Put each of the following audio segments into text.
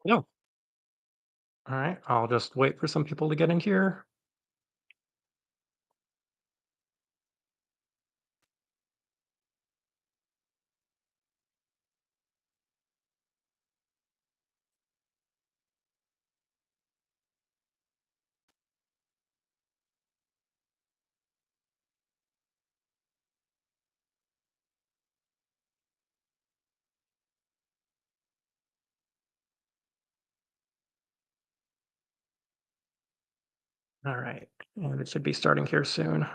No. All right. I'll just wait for some people to get in here. All right. And it should be starting here soon.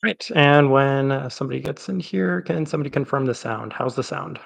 Right. And when somebody gets in here, can somebody confirm the sound? How's the sound?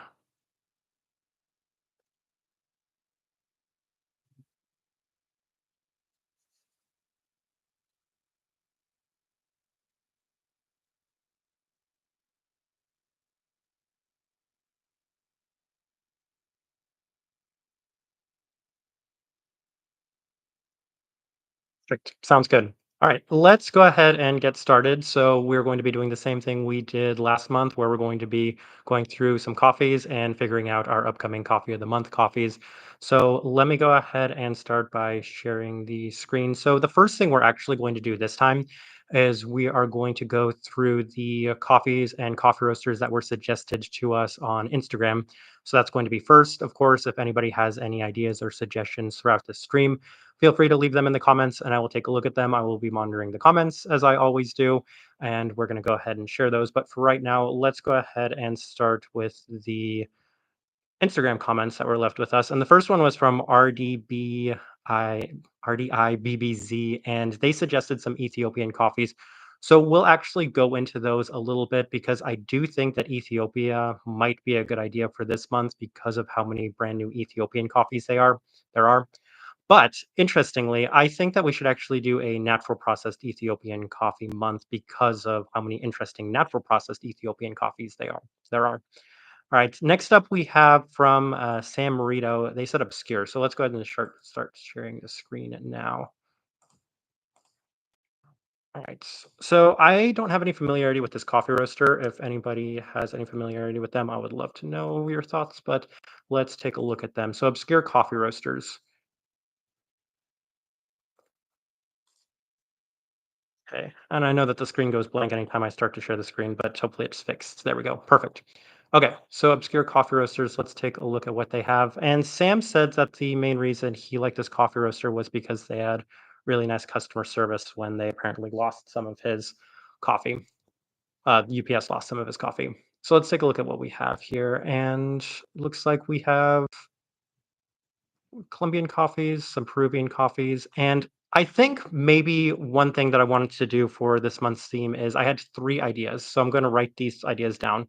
Perfect. Sounds good. All right, let's go ahead and get started. So we're going to be doing the same thing we did last month, where we're going to be going through some coffees and figuring out our upcoming coffee of the month coffees. So let me go ahead and start by sharing the screen. So the first thing we're actually going to do this time is we are going to go through the coffees and coffee roasters that were suggested to us on Instagram. So that's going to be first. Of course, if anybody has any ideas or suggestions throughout the stream, feel free to leave them in the comments and I will take a look at them. I will be monitoring the comments as I always do, and we're going to go ahead and share those. But for right now, let's go ahead and start with the Instagram comments that were left with us. And the first one was from RDIBBZ, and they suggested some Ethiopian coffees. So we'll actually go into those a little bit because I do think that Ethiopia might be a good idea for this month because of how many brand new Ethiopian coffees there are. But interestingly, I think that we should actually do a natural processed Ethiopian coffee month because of how many interesting natural processed Ethiopian coffees there are. All right. Next up, we have from Sam Marito. They said obscure. So let's go ahead and start sharing the screen now. All right. So I don't have any familiarity with this coffee roaster. If anybody has any familiarity with them, I would love to know your thoughts. But let's take a look at them. So obscure coffee roasters. Okay. And I know that the screen goes blank anytime I start to share the screen, but hopefully it's fixed. There we go. Perfect. Okay. So obscure coffee roasters, let's take a look at what they have. And Sam said that the main reason he liked this coffee roaster was because they had really nice customer service when they apparently lost some of his coffee. UPS lost some of his coffee. So let's take a look at what we have here. And looks like we have Colombian coffees, some Peruvian coffees, and I think maybe one thing that I wanted to do for this month's theme is I had three ideas. So I'm going to write these ideas down.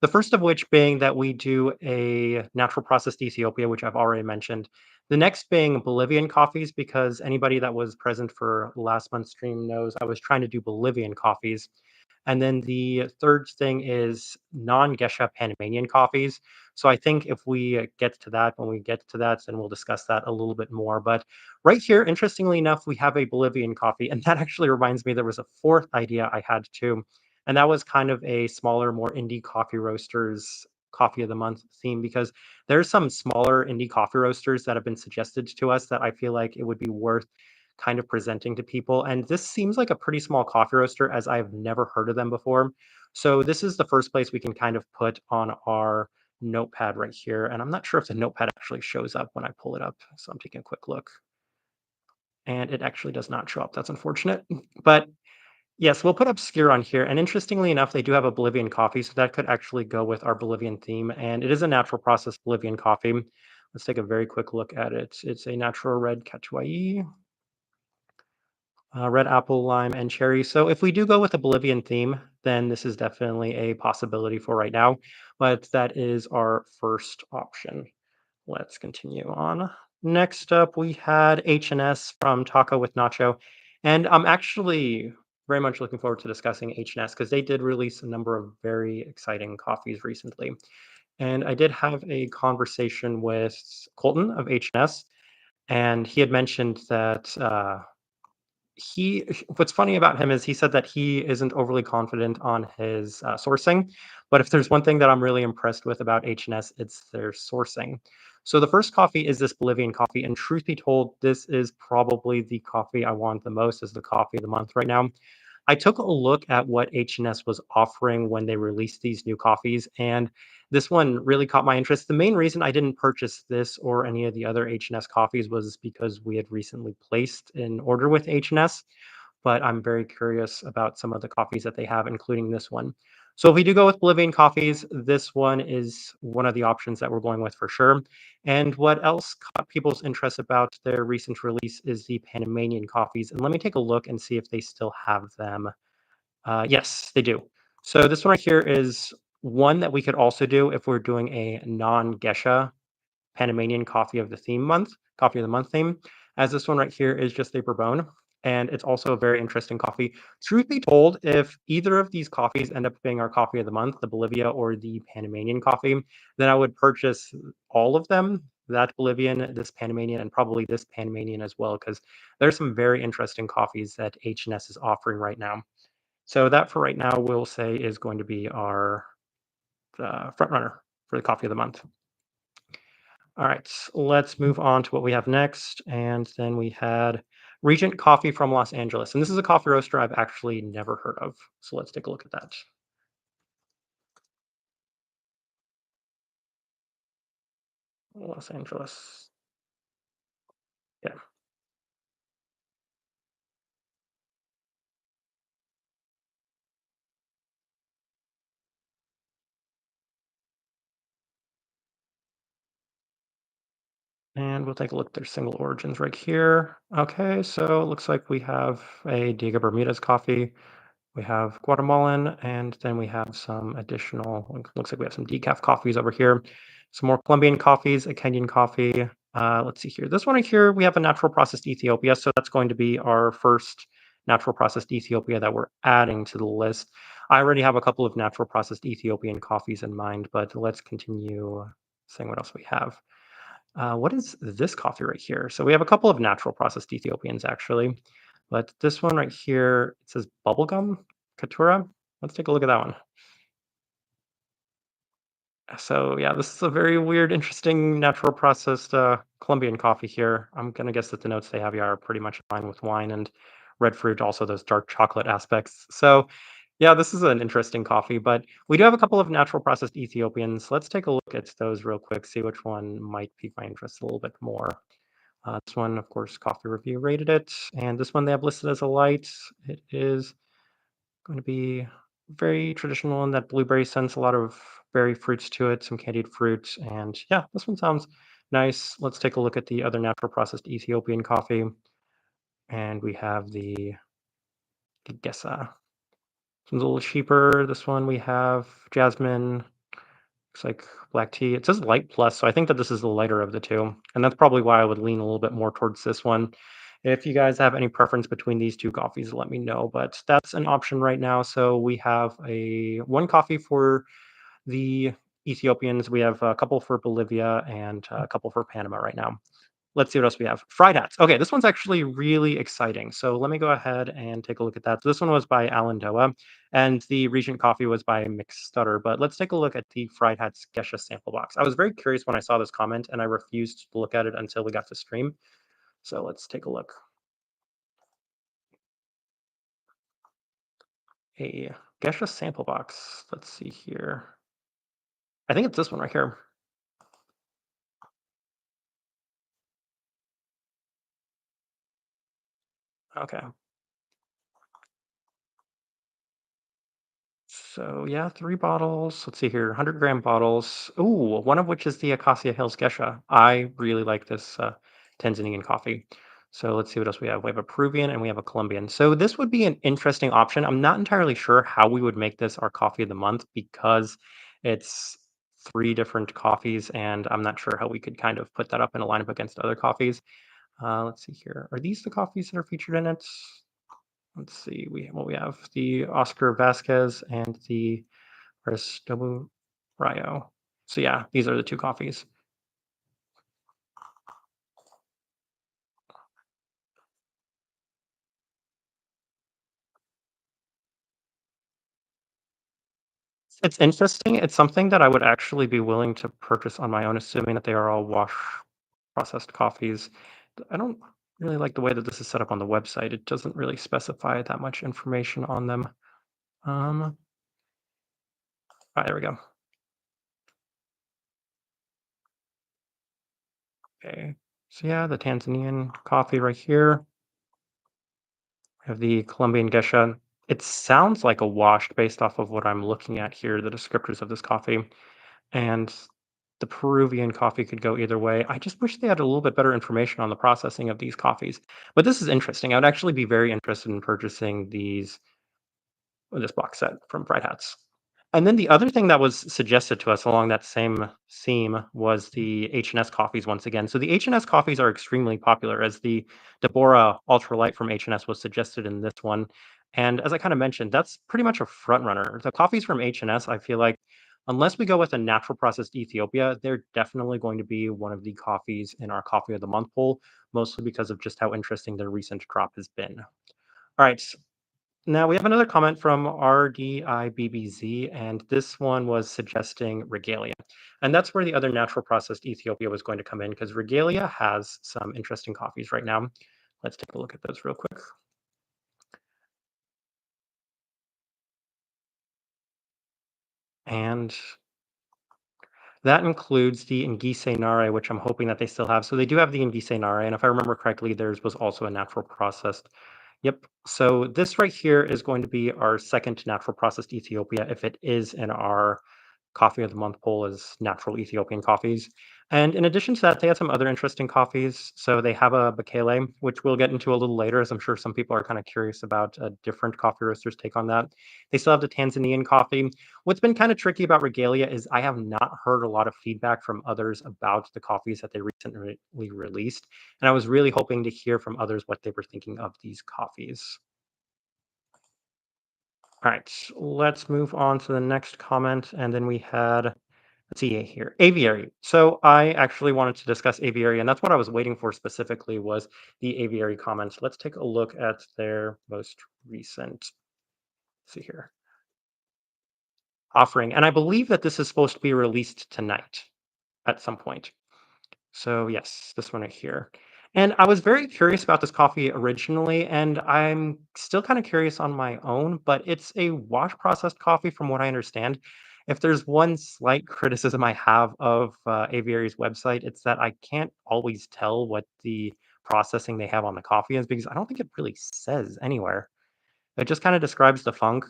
The first of which being that we do a natural processed Ethiopia, which I've already mentioned. The next being Bolivian coffees, because anybody that was present for last month's stream knows I was trying to do Bolivian coffees. And then the third thing is non-Gesha Panamanian coffees. So I think if we get to that, when we get to that, then we'll discuss that a little bit more. But right here, interestingly enough, we have a Bolivian coffee. And that actually reminds me there was a fourth idea I had too. And that was kind of a smaller, more indie coffee roasters coffee of the month theme because there's some smaller indie coffee roasters that have been suggested to us that I feel like it would be worth kind of presenting to people. And this seems like a pretty small coffee roaster as I've never heard of them before. So this is the first place we can kind of put on our notepad right here. And I'm not sure if the notepad actually shows up when I pull it up. So I'm taking a quick look. And it actually does not show up. That's unfortunate. But yes, we'll put obscure on here. And interestingly enough, they do have a Bolivian coffee. So that could actually go with our Bolivian theme. And it is a natural process Bolivian coffee. Let's take a very quick look at it. It's a natural red Catuai, red apple, lime, and cherry. So if we do go with a Bolivian theme, then this is definitely a possibility for right now. But that is our first option. Let's continue on. Next up, we had H&S from Taco with Nacho. And I'm actually very much looking forward to discussing H&S because they did release a number of very exciting coffees recently. And I did have a conversation with Colton of H&S, and he had mentioned that he what's funny about him is he said that he isn't overly confident on his sourcing, but if there's one thing that I'm really impressed with about H&S, it's their sourcing. So the first coffee is this Bolivian coffee, and truth be told, this is probably the coffee I want the most as the coffee of the month right now. I took a look at what H&S was offering when they released these new coffees, and this one really caught my interest. The main reason I didn't purchase this or any of the other H&S coffees was because we had recently placed an order with H&S, but I'm very curious about some of the coffees that they have, including this one. So if we do go with Bolivian coffees, this one is one of the options that we're going with for sure. And what else caught people's interest about their recent release is the Panamanian coffees. And let me take a look and see if they still have them. Yes, they do. So this one right here is one that we could also do if we're doing a non-Gesha Panamanian coffee of the month theme, as this one right here is just a Bourbon, and it's also a very interesting coffee. Truth be told, if either of these coffees end up being our coffee of the month, the Bolivia or the Panamanian coffee, then I would purchase all of them, that Bolivian, this Panamanian, and probably this Panamanian as well, because there's some very interesting coffees that H&S is offering right now. So that for right now, we'll say is going to be our front runner for the coffee of the month. All right, let's move on to what we have next. And then we had Regent Coffee from Los Angeles. And this is a coffee roaster I've actually never heard of. So let's take a look at that. Los Angeles. Yeah. And we'll take a look at their single origins right here. Okay, so it looks like we have a Diego Bermudez coffee. We have Guatemalan, and then we have some additional, looks like we have some decaf coffees over here. Some more Colombian coffees, a Kenyan coffee. Let's see here. This one right here, we have a natural processed Ethiopia. So that's going to be our first natural processed Ethiopia that we're adding to the list. I already have a couple of natural processed Ethiopian coffees in mind, but let's continue seeing what else we have. What is this coffee right here? So we have a couple of natural processed Ethiopians actually, but this one right here, it says bubblegum Datura. Let's take a look at that one. So yeah, this is a very weird, interesting natural processed Colombian coffee here. I'm gonna guess that the notes they have here are pretty much in line with wine and red fruit, also those dark chocolate aspects. So yeah, this is an interesting coffee, but we do have a couple of natural processed Ethiopians. Let's take a look at those real quick, see which one might pique my interest a little bit more. This one, of course, Coffee Review rated it, and this one they have listed as a light. It is going to be very traditional in that blueberry sense, a lot of berry fruits to it, some candied fruits, and yeah, this one sounds nice. Let's take a look at the other natural processed Ethiopian coffee, and we have the Gesa. It's a little cheaper. This one we have jasmine. Looks like black tea. It says light plus, so I think that this is the lighter of the two, and that's probably why I would lean a little bit more towards this one. If you guys have any preference between these two coffees, let me know. But that's an option right now. So we have a one coffee for the Ethiopians. We have a couple for Bolivia and a couple for Panama right now. Let's see what else we have. Fried hats. Okay, this one's actually really exciting. So let me go ahead and take a look at that. So this one was by Alan Doa, and the Regent Coffee was by McStutter. But let's take a look at the Fried Hats Gesha sample box. I was very curious when I saw this comment, and I refused to look at it until we got to stream. So let's take a look. A Gesha sample box. Let's see here. I think it's this one right here. Okay. So yeah, 3 bottles. Let's see here, 100-gram bottles. Ooh, one of which is the Acacia Hills Gesha. I really like this Tanzanian coffee. So let's see what else we have. We have a Peruvian and we have a Colombian. So this would be an interesting option. I'm not entirely sure how we would make this our coffee of the month because it's 3 different coffees, and I'm not sure how we could kind of put that up in a lineup against other coffees. Let's see here. Are these the coffees that are featured in it? Let's see. We have the Oscar Vasquez and the Aristobu Rayo. So yeah, these are the two coffees. It's interesting. It's something that I would actually be willing to purchase on my own, assuming that they are all wash processed coffees. I don't really like the way that this is set up on the website. It doesn't really specify that much information on them. There we go. Okay. So yeah, the Tanzanian coffee right here. We have the Colombian Gesha. It sounds like a washed based off of what I'm looking at here, the descriptors of this coffee. And the Peruvian coffee could go either way. I just wish they had a little bit better information on the processing of these coffees. But this is interesting. I would actually be very interested in purchasing this box set from Fried Hats. And then the other thing that was suggested to us along that same theme was the H&S coffees once again. So the H&S coffees are extremely popular, as the Deborah Ultralight from H&S was suggested in this one. And as I kind of mentioned, that's pretty much a front runner. The coffees from H&S, I feel like, unless we go with a natural processed Ethiopia, they're definitely going to be one of the coffees in our coffee of the month poll, mostly because of just how interesting their recent drop has been. All right, now we have another comment from RDIBBZ, and this one was suggesting Regalia. And that's where the other natural processed Ethiopia was going to come in because Regalia has some interesting coffees right now. Let's take a look at those real quick. And that includes the Ngise Nare, which I'm hoping that they still have. So they do have the Ngise Nare, and if I remember correctly, theirs was also a natural processed. Yep. So this right here is going to be our second natural processed Ethiopia if it is in our coffee of the month poll is natural Ethiopian coffees. And in addition to that, they had some other interesting coffees. So they have a Bakele, which we'll get into a little later, as I'm sure some people are kind of curious about a different coffee roasters' take on that. They still have the Tanzanian coffee. What's been kind of tricky about Regalia is I have not heard a lot of feedback from others about the coffees that they recently released. And I was really hoping to hear from others what they were thinking of these coffees. All right, let's move on to the next comment. And then we had, let's see here, aviary. So I actually wanted to discuss aviary, and that's what I was waiting for specifically was the aviary comments. Let's take a look at their most recent, let's see here, offering. And I believe that this is supposed to be released tonight at some point. So yes, this one right here. And I was very curious about this coffee originally, and I'm still kind of curious on my own, but it's a wash processed coffee from what I understand. If there's one slight criticism I have of Aviary's website, it's that I can't always tell what the processing they have on the coffee is because I don't think it really says anywhere. It just kind of describes the funk,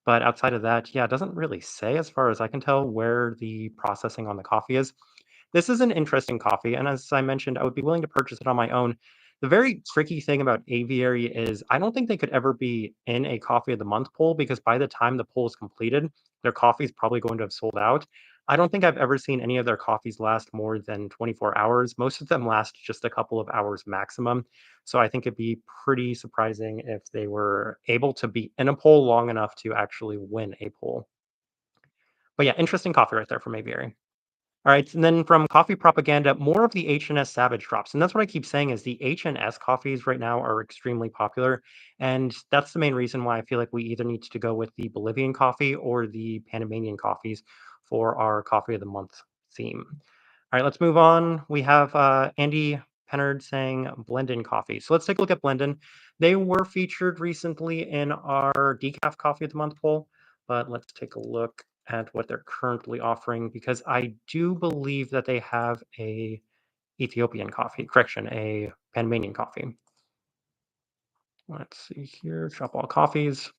but outside of that, yeah, it doesn't really say as far as I can tell where the processing on the coffee is. This is an interesting coffee, and as I mentioned, I would be willing to purchase it on my own. The very tricky thing about Aviary is I don't think they could ever be in a coffee of the month poll because by the time the poll is completed, their coffee is probably going to have sold out. I don't think I've ever seen any of their coffees last more than 24 hours. Most of them last just a couple of hours maximum. So I think it'd be pretty surprising if they were able to be in a poll long enough to actually win a poll. But yeah, interesting coffee right there from Aviary. All right, and then from coffee propaganda, more of the H&S Savage drops, and that's what I keep saying is the H&S coffees right now are extremely popular, and that's the main reason why I feel like we either need to go with the Bolivian coffee or the Panamanian coffees for our coffee of the month theme. All right, let's move on. We have Andy Pennard saying Blendon Coffee. So let's take a look at Blendon. They were featured recently in our decaf coffee of the month poll, but let's take a look at what they're currently offering because I do believe that they have a Ethiopian coffee, correction, a Panamanian coffee. Let's see here, shop all coffees.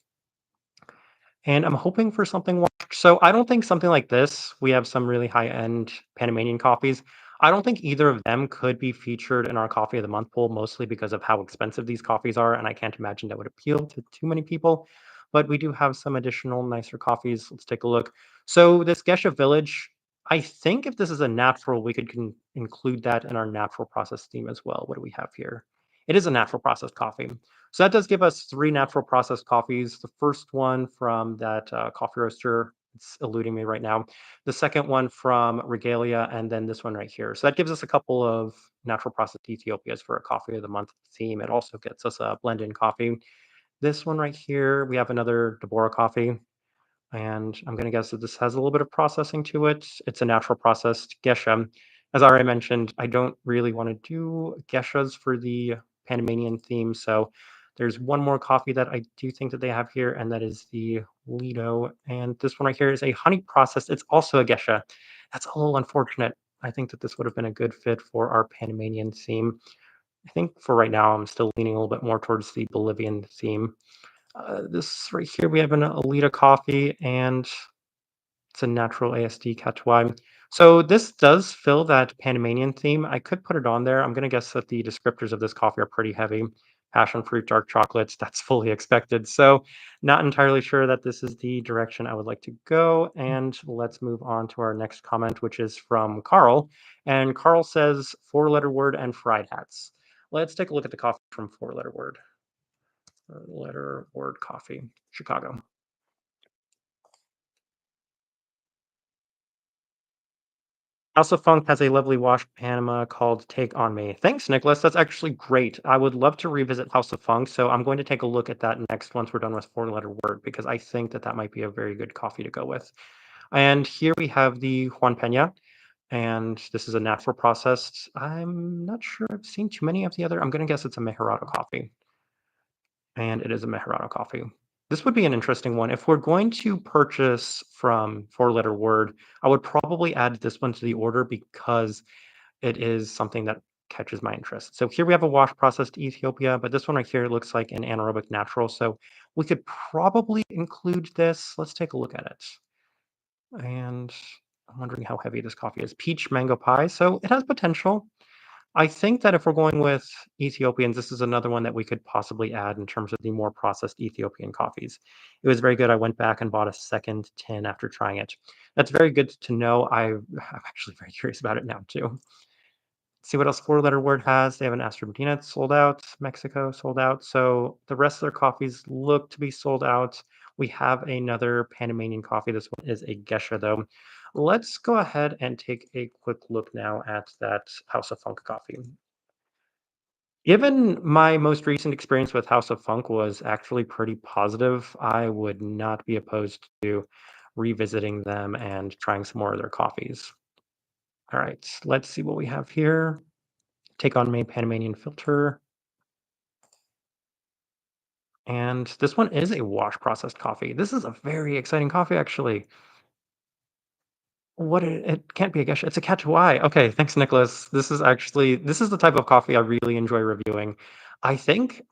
And I'm hoping for something so I don't think something like this, we have some really high-end Panamanian coffees. I don't think either of them could be featured in our coffee of the month poll, mostly because of how expensive these coffees are, and I can't imagine that would appeal to too many people. But we do have some additional nicer coffees. Let's take a look. So this Gesha Village, I think if this is a natural, we could include that in our natural process theme as well. What do we have here? It is a natural processed coffee. So that does give us three natural processed coffees. The first one from that coffee roaster, it's eluding me right now. The second one from Regalia, and then this one right here. So that gives us a couple of natural processed Ethiopias for a coffee of the month theme. It also gets us a Blendon Coffee. This one right here, we have another Datura coffee. And I'm going to guess that this has a little bit of processing to it. It's a natural processed gesha. As I already mentioned, I don't really want to do geshas for the Panamanian theme. So there's one more coffee that I do think that they have here, and that is the Lido. And this one right here is a honey processed. It's also a gesha. That's a little unfortunate. I think that this would have been a good fit for our Panamanian theme. I think for right now, I'm still leaning a little bit more towards the Bolivian theme. This right here, we have an Alita coffee, and it's a natural ASD Catuai. So this does fill that Panamanian theme. I could put it on there. I'm going to guess that the descriptors of this coffee are pretty heavy. Passion fruit, dark chocolates, that's fully expected. So not entirely sure that this is the direction I would like to go. And let's move on to our next comment, which is from Carl. And Carl says four-letter word and fried hats. Let's take a look at the coffee from four-letter word. Four-letter word coffee, Chicago. House of Funk has a lovely wash Panama called Take On Me. Thanks, Nicholas. That's actually great. I would love to revisit House of Funk, so I'm going to take a look at that next once we're done with four-letter word because I think that that might be a very good coffee to go with. And here we have the Juan Peña, and this is a natural processed. I'm not sure I've seen too many of the other. I'm going to guess it's a Mejorado coffee, and it is a Mejorado coffee. This would be an interesting one. If we're going to purchase from four-letter word, I would probably add this one to the order because it is something that catches my interest. So here we have a wash processed Ethiopia, but this one right here looks like an anaerobic natural. So we could probably include this. Let's take a look at it. And I'm wondering how heavy this coffee is. Peach mango pie. So it has potential. I think that if we're going with Ethiopians, this is another one that we could possibly add in terms of the more processed Ethiopian coffees. It was very good. I went back and bought a second tin after trying it. That's very good to know. I'm actually very curious about it now too. See what else four-letter word has. They have an Astra it's sold out. Mexico sold out. So the rest of their coffees look to be sold out. We have another Panamanian coffee. This one is a Gesha though. Let's go ahead and take a quick look now at that House of Funk coffee. Given my most recent experience with House of Funk was actually pretty positive, I would not be opposed to revisiting them and trying some more of their coffees. All right, let's see what we have here. Take on May Panamanian filter. And this one is a wash processed coffee. This is a very exciting coffee, actually. It can't be a geisha. It's a Catuai. Okay, thanks, Nicholas. This is the type of coffee I really enjoy reviewing. I think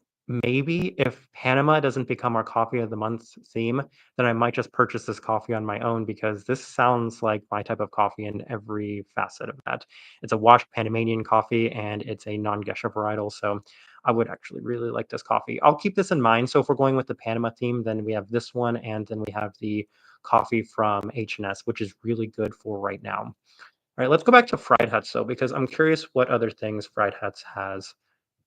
maybe if Panama doesn't become our coffee of the month theme, then I might just purchase this coffee on my own because this sounds like my type of coffee in every facet of that. It's a washed Panamanian coffee and it's a non-geisha varietal, so I would actually really like this coffee. I'll keep this in mind. So if we're going with the Panama theme, then we have this one, and then we have the coffee from H&S, which is really good for right now. All right, let's go back to Fried Hats though, because I'm curious what other things Fried Hats has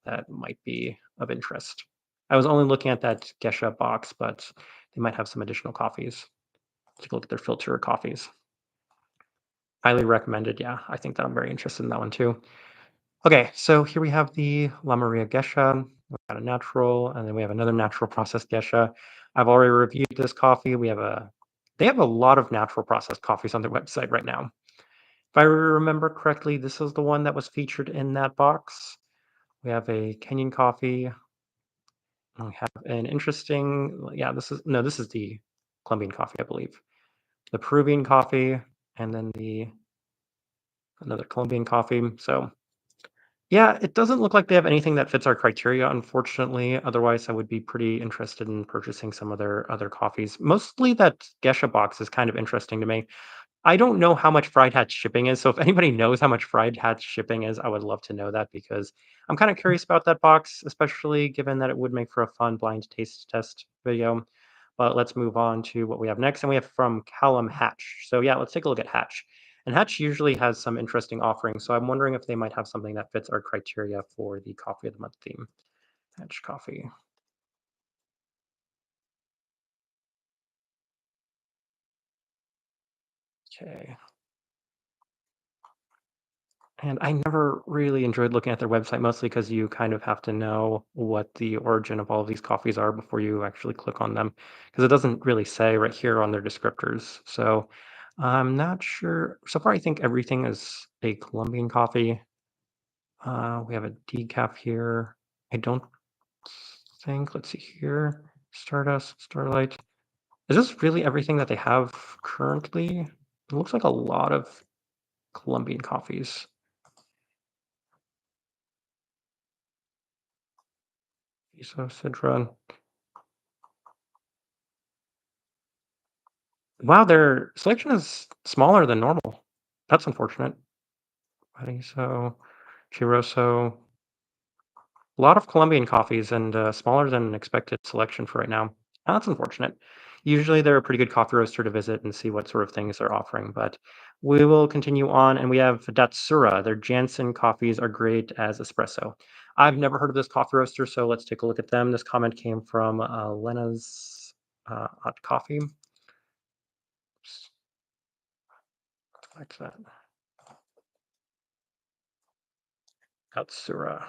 that might be of interest. I was only looking at that Gesha box, but they might have some additional coffees. Take a look at their filter coffees. Highly recommended. Yeah, I think that I'm very interested in that one too. Okay, so here we have the La Maria Gesha. We've got a natural, and then we have another natural processed Gesha. I've already reviewed this coffee. They have a lot of natural processed coffees on their website right now. If I remember correctly, this is the one that was featured in that box. We have a Kenyan coffee. And we have an interesting, yeah, this is the Colombian coffee, I believe. The Peruvian coffee, and then the another Colombian coffee. So yeah, it doesn't look like they have anything that fits our criteria, unfortunately. Otherwise, I would be pretty interested in purchasing some of their other coffees. Mostly that Gesha box is kind of interesting to me. I don't know how much Fried Hat shipping is, so if anybody knows how much Fried Hat shipping is, I would love to know that because I'm kind of curious about that box, especially given that it would make for a fun blind taste test video. But let's move on to what we have next, and we have from Callum Hatch. So yeah, let's take a look at Hatch. And Hatch usually has some interesting offerings, so I'm wondering if they might have something that fits our criteria for the coffee of the month theme. Hatch Coffee. Okay. And I never really enjoyed looking at their website, mostly because you kind of have to know what the origin of all of these coffees are before you actually click on them, because it doesn't really say right here on their descriptors. So I'm not sure. So far, I think everything is a Colombian coffee. We have a decaf here. I don't think, let's see here, Stardust, Starlight. Is this really everything that they have currently? It looks like a lot of Colombian coffees. Iso, Sidra. Wow, their selection is smaller than normal. That's unfortunate. Pariso, Chiroso, a lot of Colombian coffees and smaller than expected selection for right now. That's unfortunate. Usually they're a pretty good coffee roaster to visit and see what sort of things they're offering, but we will continue on. And we have Datsura. Their Jansen coffees are great as espresso. I've never heard of this coffee roaster, so let's take a look at them. This comment came from Lena's Hot Coffee. Oops, like that. Datsura.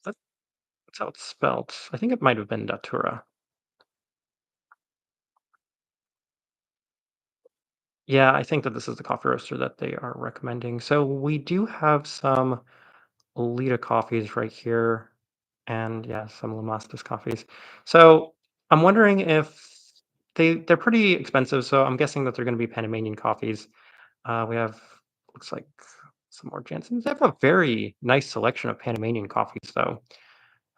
That- That's how it's spelled. I think it might have been Datura. Yeah, I think that this is the coffee roaster that they are recommending. So we do have some Lita coffees right here, and yeah, some Lamastas coffees. So I'm wondering if they're pretty expensive. So I'm guessing that they're going to be Panamanian coffees. We have looks like some more Jansons. They have a very nice selection of Panamanian coffees, though.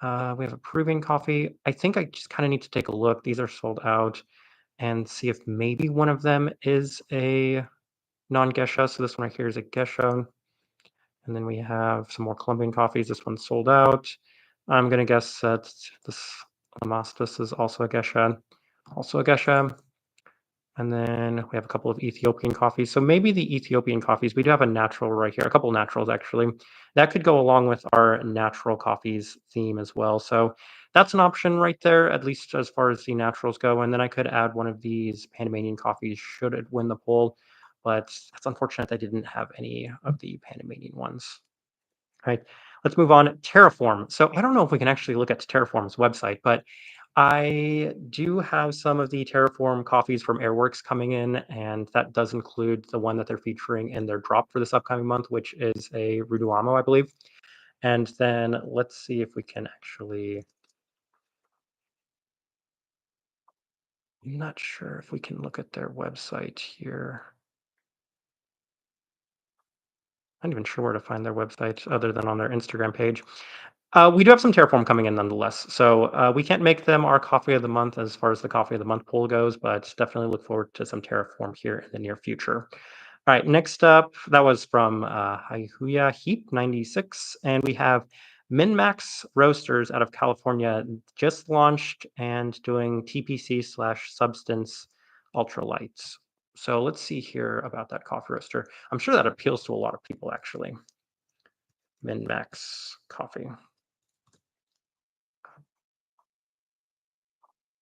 We have a Peruvian coffee. I think I just kind of need to take a look. These are sold out and see if maybe one of them is a non-Gesha. So this one right here is a Gesha. And then we have some more Colombian coffees. This one's sold out. I'm going to guess that this Amastis is also a Gesha. Also a Gesha. And then we have a couple of Ethiopian coffees. So maybe the Ethiopian coffees, we do have a natural right here, a couple naturals actually. That could go along with our natural coffees theme as well. So that's an option right there, at least as far as the naturals go. And then I could add one of these Panamanian coffees should it win the poll. But it's unfortunate I didn't have any of the Panamanian ones. Right. Let's move on. Terraform. So I don't know if we can actually look at Terraform's website, but I do have some of the Terraform coffees from Airworks coming in, and that does include the one that they're featuring in their drop for this upcoming month, which is a Ruduamo, I believe. And then let's see if we can actually. I'm not sure if we can look at their website here. I'm not even sure where to find their website other than on their Instagram page. We do have some Terraform coming in nonetheless. So we can't make them our coffee of the month as far as the coffee of the month poll goes, but definitely look forward to some Terraform here in the near future. All right, next up, that was from Haihuya Heap 96. And we have Minmax Roasters out of California just launched and doing TPC slash substance ultralights. So let's see here about that coffee roaster. I'm sure that appeals to a lot of people actually. Minmax Coffee.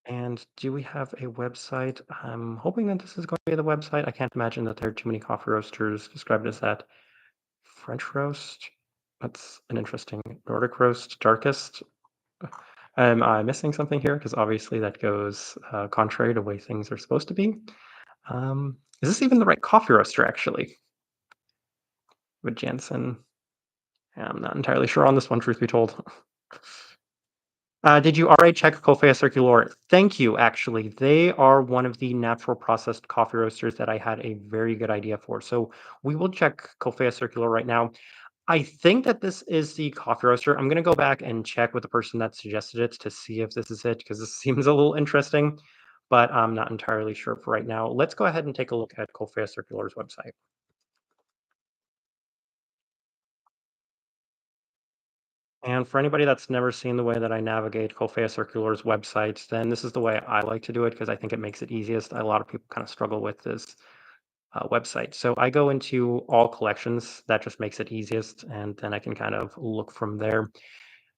And do we have a website? I'm hoping that this is going to be the website. I can't imagine that there are too many coffee roasters described as that. French roast. That's an interesting Nordic roast. Darkest. Am I missing something here? Because obviously that goes contrary to the way things are supposed to be. Is this even the right coffee roaster, actually? With Jansen. I'm not entirely sure on this one, truth be told. Did you already check Kaffa Circular? Thank you, actually. They are one of the natural processed coffee roasters that I had a very good idea for. So we will check Kaffa Circular right now. I think that this is the coffee roaster. I'm going to go back and check with the person that suggested it to see if this is it, because this seems a little interesting, but I'm not entirely sure for right now. Let's go ahead and take a look at Kaffa Circular's website. And for anybody that's never seen the way that I navigate Kaffa Circular's website, then this is the way I like to do it because I think it makes it easiest. A lot of people kind of struggle with this website. So I go into all collections. That just makes it easiest, and then I can kind of look from there.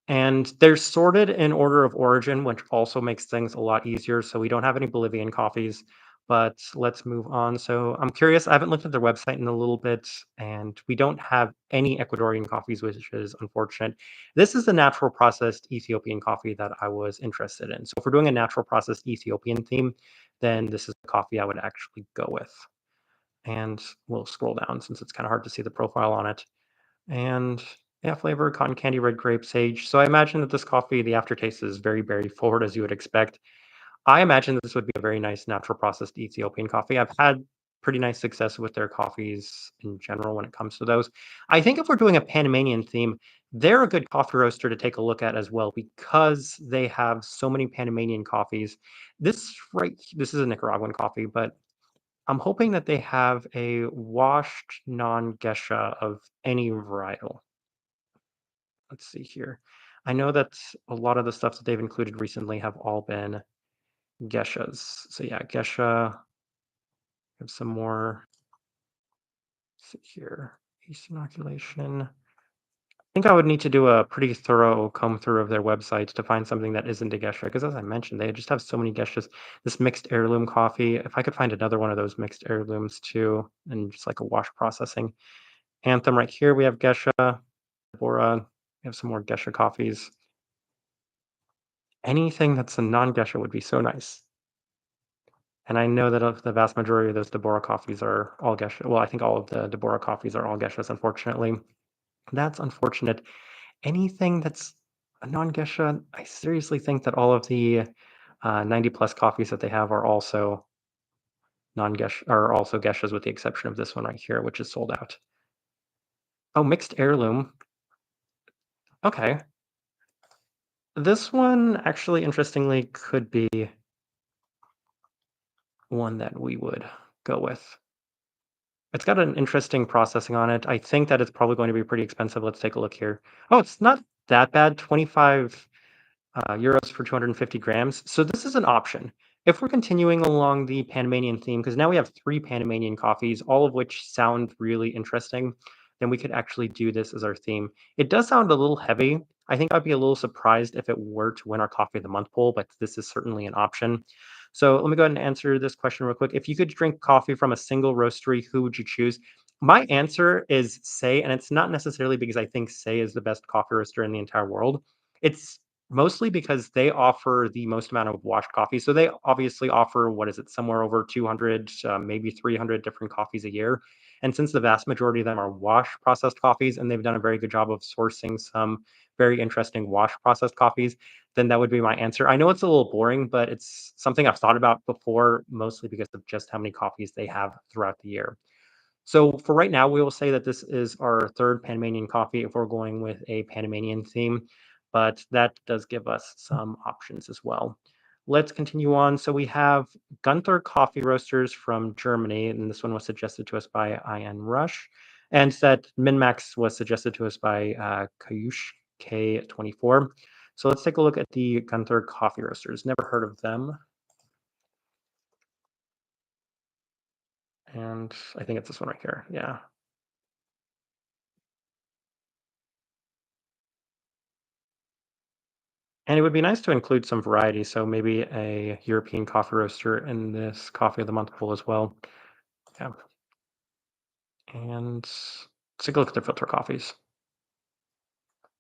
And they're sorted in order of origin, which also makes things a lot easier. So we don't have any Bolivian coffees, but let's move on. So I'm curious, I haven't looked at their website in a little bit, and we don't have any Ecuadorian coffees, which is unfortunate. This is the natural processed Ethiopian coffee that I was interested in. So if we're doing a natural processed Ethiopian theme, then this is the coffee I would actually go with. And we'll scroll down since it's kind of hard to see the profile on it. And yeah, flavor, cotton candy, red grape, sage. So I imagine that this coffee, the aftertaste is very berry forward as you would expect. I imagine that this would be a very nice natural processed Ethiopian coffee. I've had pretty nice success with their coffees in general when it comes to those. I think if we're doing a Panamanian theme, they're a good coffee roaster to take a look at as well because they have so many Panamanian coffees. This is a Nicaraguan coffee, but I'm hoping that they have a washed non-gesha of any varietal. Let's see here. I know that a lot of the stuff that they've included recently have all been geishas. So yeah, geisha. Have some more. Let's see here. Yeast inoculation. I think I would need to do a pretty thorough comb through of their websites to find something that isn't a geisha. Because as I mentioned, they just have so many geishas. This mixed heirloom coffee. If I could find another one of those mixed heirlooms too, and just like a wash processing. Anthem right here. We have geisha. Bora. We have some more geisha coffees. Anything that's a non-geisha would be so nice. And I know that of the vast majority of those Deborah coffees are all geisha. Well, I think all of the Deborah coffees are all geishas, unfortunately. That's unfortunate. Anything that's a non-geisha, I seriously think that all of the 90 plus coffees that they have are also non-geisha, are also geishas with the exception of this one right here, which is sold out. Oh, mixed heirloom. Okay. This one actually, interestingly, could be one that we would go with. It's got an interesting processing on it. I think that it's probably going to be pretty expensive. Let's take a look here. Oh, it's not that bad. 25 euros for 250 grams. So this is an option. If we're continuing along the Panamanian theme, because now we have three Panamanian coffees, all of which sound really interesting, then we could actually do this as our theme. It does sound a little heavy. I think I'd be a little surprised if it were to win our Coffee of the Month poll, but this is certainly an option. So let me go ahead and answer this question real quick. If you could drink coffee from a single roastery, who would you choose? My answer is Say, and it's not necessarily because I think Say is the best coffee roaster in the entire world. It's mostly because they offer the most amount of washed coffee. So they obviously offer, what is it, somewhere over 200, maybe 300 different coffees a year. And since the vast majority of them are wash processed coffees, and they've done a very good job of sourcing some very interesting wash processed coffees, then that would be my answer. I know it's a little boring, but it's something I've thought about before, mostly because of just how many coffees they have throughout the year. So for right now, we will say that this is our third Panamanian coffee if we're going with a Panamanian theme, but that does give us some options as well. Let's continue on. So we have Gunther Coffee Roasters from Germany, and this one was suggested to us by IN Rush, and that Minmax was suggested to us by Kayush K24. So let's take a look at the Gunther Coffee Roasters. Never heard of them. And I think it's this one right here. Yeah. And it would be nice to include some variety, so maybe a European coffee roaster in this coffee of the month pool as well. Yeah. And let's take a look at their filter coffees.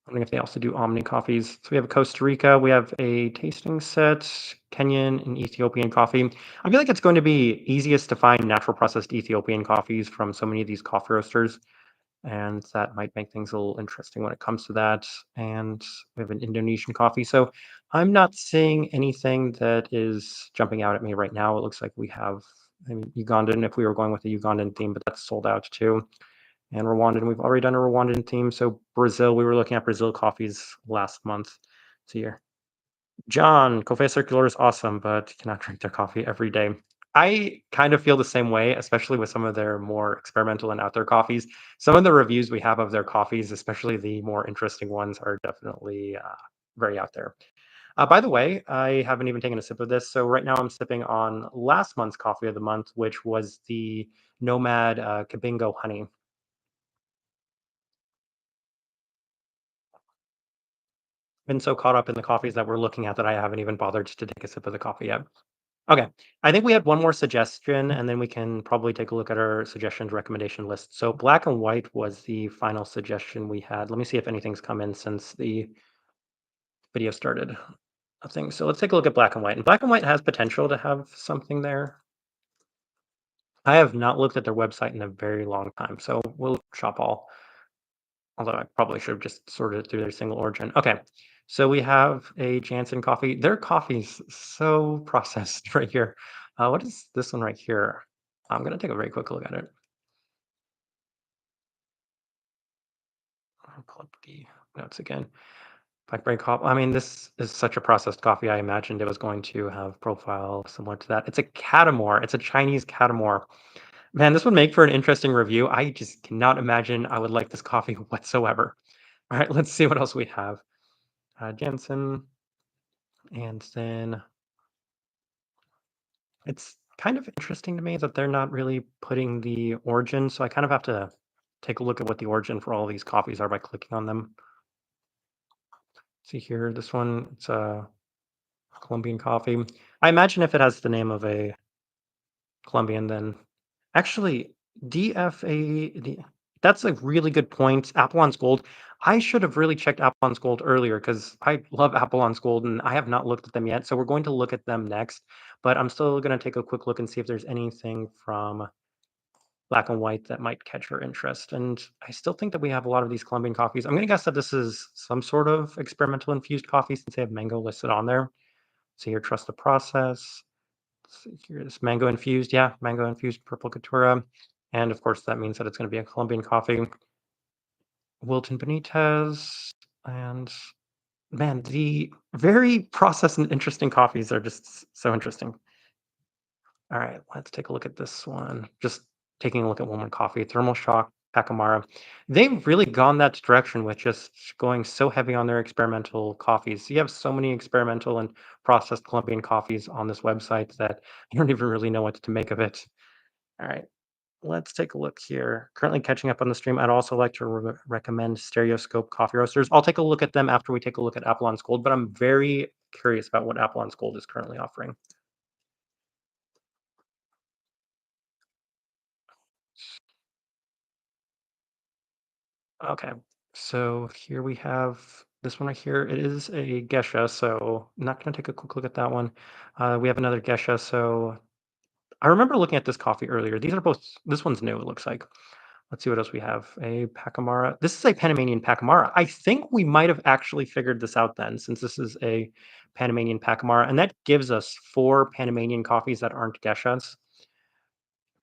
Wondering if they also do Omni coffees. So we have Costa Rica, we have a tasting set, Kenyan and Ethiopian coffee. I feel like it's going to be easiest to find natural processed Ethiopian coffees from so many of these coffee roasters. And that might make things a little interesting when it comes to that. And we have an Indonesian coffee. So I'm not seeing anything that is jumping out at me right now. It looks like we have, I mean, Ugandan if we were going with a Ugandan theme, but that's sold out too. And Rwandan, we've already done a Rwandan theme. So Brazil, we were looking at Brazil coffees last month. So here. John, Kaffa Circular is awesome, but cannot drink their coffee every day. I kind of feel the same way, especially with some of their more experimental and out there coffees. Some of the reviews we have of their coffees, especially the more interesting ones, are definitely very out there. By the way, I haven't even taken a sip of this. So right now I'm sipping on last month's coffee of the month, which was the Nomad Kabingo Honey. Been so caught up in the coffees that we're looking at that I haven't even bothered to take a sip of the coffee yet. Okay. I think we had one more suggestion, and then we can probably take a look at our suggestions recommendation list. So black and white was the final suggestion we had. Let me see if anything's come in since the video started. Nothing. So let's take a look at black and white. And black and white has potential to have something there. I have not looked at their website in a very long time, so we'll shop all. Although I probably should have just sorted it through their single origin. Okay. So we have a Janssen coffee. Their coffee's so processed right here. What is this one right here? I'm going to take a very quick look at it. I'll pull up the notes again. Blackberry coffee. I mean, this is such a processed coffee. I imagined it was going to have profile similar to that. It's a Catamore. It's a Chinese Catamore. Man, this would make for an interesting review. I just cannot imagine I would like this coffee whatsoever. All right, let's see what else we have. Janssen, and then it's kind of interesting to me that they're not really putting the origin, so I kind of have to take a look at what the origin for all these coffees are by clicking on them. See here, this one, it's a Colombian coffee. I imagine if it has the name of a Colombian, then actually DFA, that's a really good point. Appleon's Gold. I should have really checked Appleon's Gold earlier because I love Appleon's Gold and I have not looked at them yet. So we're going to look at them next, but I'm still going to take a quick look and see if there's anything from black and white that might catch your interest. And I still think that we have a lot of these Colombian coffees. I'm going to guess that this is some sort of experimental infused coffee since they have mango listed on there. So here, trust the process. Let's see here, this mango infused. Yeah, mango infused purple Datura. And of course, that means that it's going to be a Colombian coffee. Wilton Benitez. And man, the very processed and interesting coffees are just so interesting. All right, let's take a look at this one. Just taking a look at one more coffee, Thermal Shock, Pacamara. They've really gone that direction with just going so heavy on their experimental coffees. You have so many experimental and processed Colombian coffees on this website that you don't even really know what to make of it. All right, let's take a look here. Currently catching up on the stream. I'd also like to recommend Stereoscope coffee roasters. I'll take a look at them after we take a look at Appleon's Gold, but I'm very curious about what Appleon's Gold is currently offering. Okay, so here we have this one right here. It is a Gesha, so I'm not going to take a quick look at that one. We have another Gesha. So I remember looking at this coffee earlier. These are both, this one's new, it looks like. Let's see what else we have. A Pacamara. This is a Panamanian Pacamara. I think we might have actually figured this out then, since this is a Panamanian Pacamara, and that gives us four Panamanian coffees that aren't Geshas.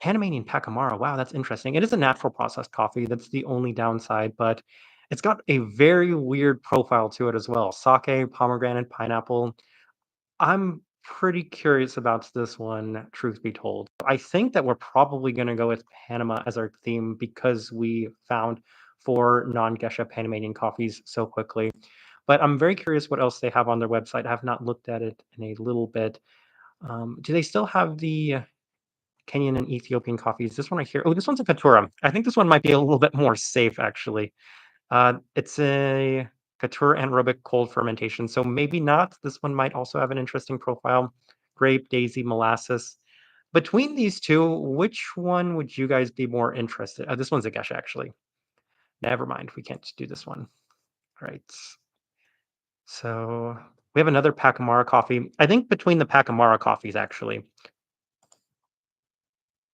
Panamanian Pacamara, wow, that's interesting. It is a natural processed coffee. That's the only downside, but it's got a very weird profile to it as well. Sake, pomegranate, pineapple. I'm pretty curious about this one, truth be told. I think that we're probably going to go with Panama as our theme because we found four non-Gesha Panamanian coffees so quickly. But I'm very curious what else they have on their website. I have not looked at it in a little bit. Do they still have the Kenyan and Ethiopian coffees? This one right here. Oh, this one's a Katura. I think this one might be a little bit more safe, actually. It's a Couture anaerobic cold fermentation, so maybe not. This one might also have an interesting profile. Grape, daisy, molasses. Between these two, which one would you guys be more interested? This one's a Gesha, actually. Never mind, we can't do this one. Right. So we have another Pacamara coffee. I think between the Pacamara coffees, actually,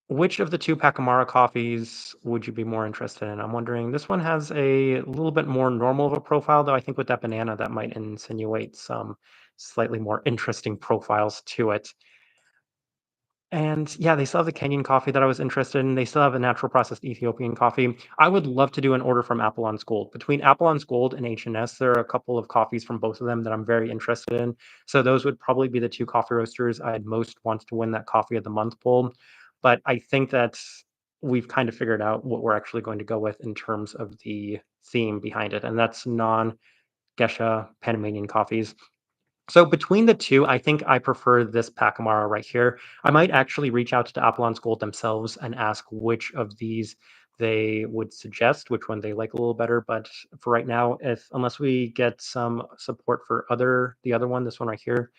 which of the two Pacamara coffees would you be more interested in? I'm wondering. This one has a little bit more normal of a profile, though I think with that banana, that might insinuate some slightly more interesting profiles to it. And yeah, they still have the Kenyan coffee that I was interested in. They still have a natural processed Ethiopian coffee. I would love to do an order from Appleon's Gold. Between Appleon's Gold and H&S, there are a couple of coffees from both of them that I'm very interested in. So those would probably be the two coffee roasters I'd most want to win that coffee of the month poll. But I think that we've kind of figured out what we're actually going to go with in terms of the theme behind it, and that's non-Gesha Panamanian coffees. So between the two, I think I prefer this Pacamara right here. I might actually reach out to Apollon's Gold themselves and ask which of these they would suggest, which one they like a little better. But for right now, if unless we get some support for the other one, this one right here,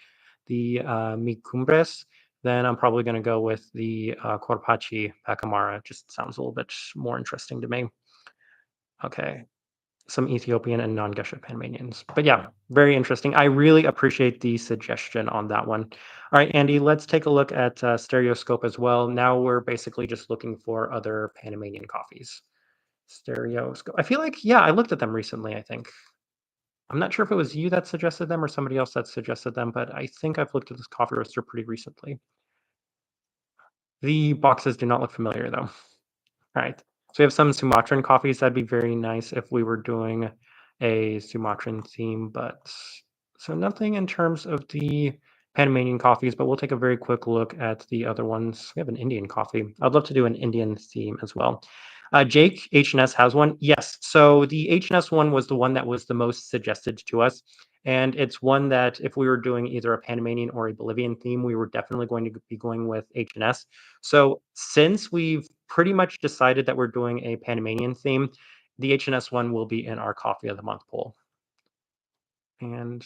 the Mi Cumbres, then I'm probably going to go with the Corpachi Pacamara. It just sounds a little bit more interesting to me. Okay, some Ethiopian and non-Gesha Panamanians. But yeah, very interesting. I really appreciate the suggestion on that one. All right, Andy, let's take a look at Stereoscope as well. Now we're basically just looking for other Panamanian coffees. Stereoscope. I feel like, yeah, I looked at them recently, I think. I'm not sure if it was you that suggested them or somebody else that suggested them, but I think I've looked at this coffee roaster pretty recently. The boxes do not look familiar, though. Right. So we have some Sumatran coffees. That'd be very nice if we were doing a Sumatran theme, but so nothing in terms of the Panamanian coffees, but we'll take a very quick look at the other ones. We have an Indian coffee. I'd love to do an Indian theme as well. Jake, H&S has one. Yes. So the H&S one was the one that was the most suggested to us. And it's one that if we were doing either a Panamanian or a Bolivian theme, we were definitely going to be going with H&S. So since we've pretty much decided that we're doing a Panamanian theme, the H&S one will be in our coffee of the month poll. And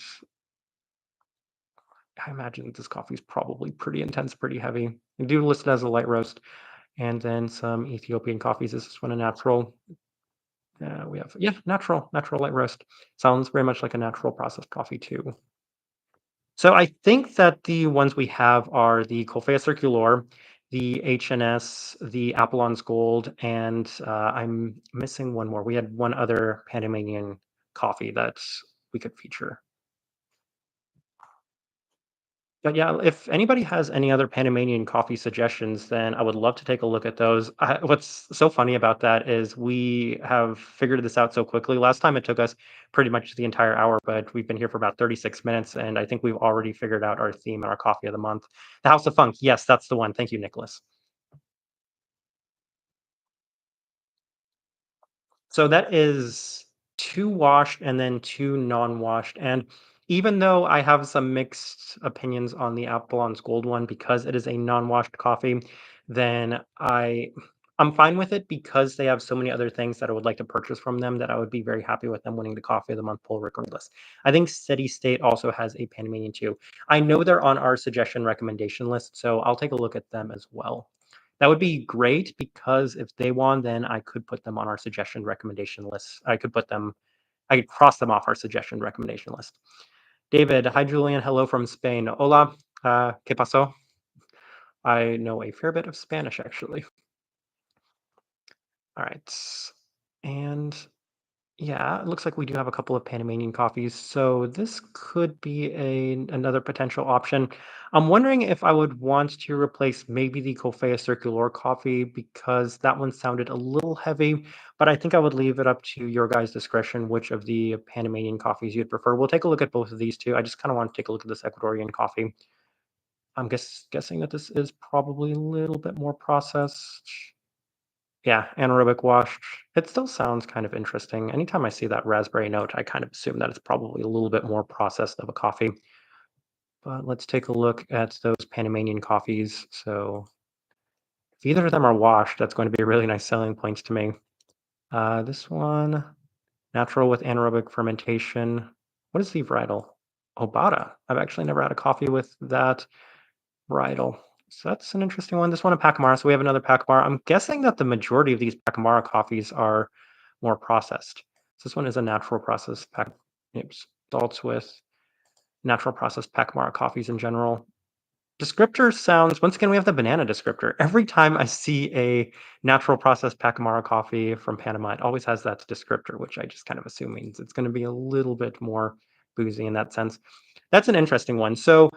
I imagine this coffee is probably pretty intense, pretty heavy. I do list it as a light roast. And then some Ethiopian coffees. This is one a natural. We have, yeah, natural light roast. Sounds very much like a natural processed coffee too. So I think that the ones we have are the Kaffa Circular, the H&S, the Apollon's Gold, and I'm missing one more. We had one other Panamanian coffee that we could feature. But yeah, if anybody has any other Panamanian coffee suggestions, then I would love to take a look at those. What's so funny about that is we have figured this out so quickly. Last time it took us pretty much the entire hour, but we've been here for about 36 minutes, and I think we've already figured out our theme and our coffee of the month. The House of Funk. Yes, that's the one. Thank you, Nicholas. So that is 2 washed and then 2 non-washed, and even though I have some mixed opinions on the Apollon's Gold one because it is a non-washed coffee, then I'm fine with it because they have so many other things that I would like to purchase from them that I would be very happy with them winning the Coffee of the Month poll regardless. I think Steady State also has a Panamanian too. I know they're on our suggestion recommendation list, so I'll take a look at them as well. That would be great because if they won, then I could put them on our suggestion recommendation list. I could cross them off our suggestion recommendation list. David, hi Julian, hello from Spain. Hola, ¿qué pasó? I know a fair bit of Spanish actually. All right. And yeah, it looks like we do have a couple of Panamanian coffees, so this could be another potential option. I'm wondering if I would want to replace maybe the Kofea Circular coffee because that one sounded a little heavy, but I think I would leave it up to your guys' discretion which of the Panamanian coffees you'd prefer. We'll take a look at both of these two. I just kind of want to take a look at this Ecuadorian coffee. I'm guessing that this is probably a little bit more processed. Yeah, anaerobic wash. It still sounds kind of interesting. Anytime I see that raspberry note, I kind of assume that it's probably a little bit more processed of a coffee. But let's take a look at those Panamanian coffees. So if either of them are washed, that's going to be a really nice selling point to me. This one, natural with anaerobic fermentation. What is the varietal? Obata. I've actually never had a coffee with that varietal. So that's an interesting one. This one a Pacamara. So we have another Pacamara. I'm guessing that the majority of these Pacamara coffees are more processed. So this one is a natural process pack. Oops. Adults with natural processed Pacamara coffees in general. Descriptor sounds, once again, we have the banana descriptor. Every time I see a natural processed Pacamara coffee from Panama, it always has that descriptor, which I just kind of assume means it's going to be a little bit more boozy in that sense. That's an interesting one. So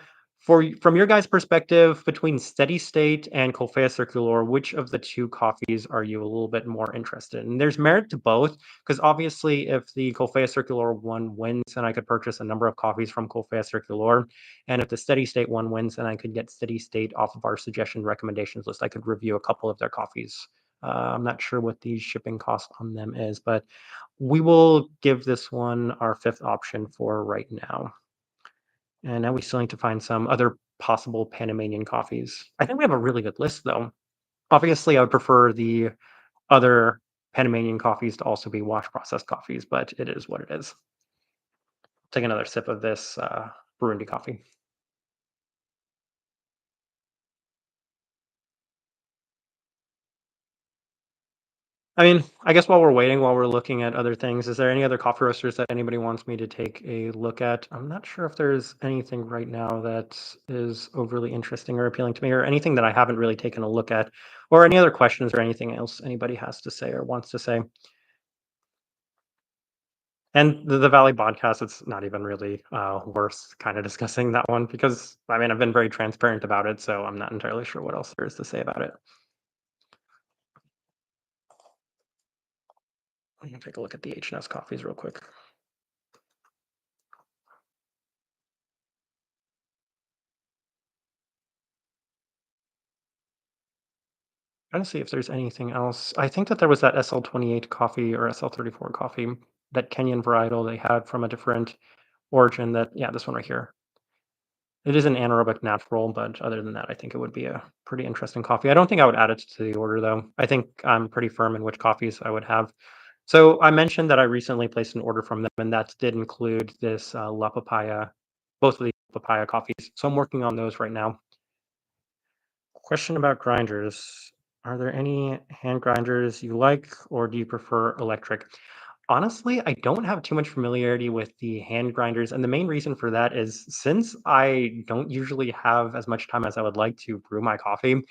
From your guys' perspective, between Steady State and Kaffa Circular, which of the 2 coffees are you a little bit more interested in? There's merit to both, because obviously if the Kaffa Circular one wins, then I could purchase a number of coffees from Kaffa Circular, and if the Steady State one wins, then I could get Steady State off of our suggestion recommendations list. I could review a couple of their coffees. I'm not sure what the shipping cost on them is, but we will give this one our 5th option for right now. And now we still need to find some other possible Panamanian coffees. I think we have a really good list, though. Obviously, I would prefer the other Panamanian coffees to also be wash processed coffees, but it is what it is. Take another sip of this Burundi coffee. I mean, I guess while we're waiting, while we're looking at other things, is there any other coffee roasters that anybody wants me to take a look at? I'm not sure if there's anything right now that is overly interesting or appealing to me, or anything that I haven't really taken a look at, or any other questions or anything else anybody has to say or wants to say. And the Valley podcast, it's not even really worth kind of discussing that one because I mean I've been very transparent about it, so I'm not entirely sure what else there is to say about it. I'm gonna take a look at the H&S coffees real quick. Trying to see if there's anything else. I think that there was that SL28 coffee or SL34 coffee, that Kenyan varietal they had from a different origin. That yeah, this one right here. It is an anaerobic natural, but other than that, I think it would be a pretty interesting coffee. I don't think I would add it to the order though. I think I'm pretty firm in which coffees I would have. So I mentioned that I recently placed an order from them, and that did include this La Papaya, both of the papaya coffees. So I'm working on those right now. Question about grinders. Are there any hand grinders you like, or do you prefer electric? Honestly, I don't have too much familiarity with the hand grinders, and the main reason for that is since I don't usually have as much time as I would like to brew my coffee,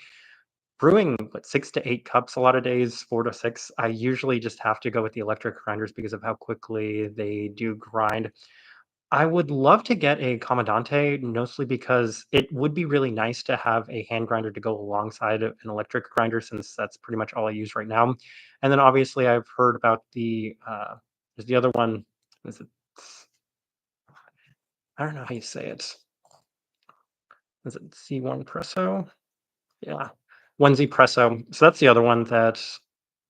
brewing what 6 to 8 cups a lot of days, 4 to 6, I usually just have to go with the electric grinders because of how quickly they do grind. I would love to get a Commandante, mostly because it would be really nice to have a hand grinder to go alongside an electric grinder since that's pretty much all I use right now. And then obviously I've heard about there's the other one. Is it, I don't know how you say it. Is it C1 Presso? Yeah. 1Z Presso. So that's the other one that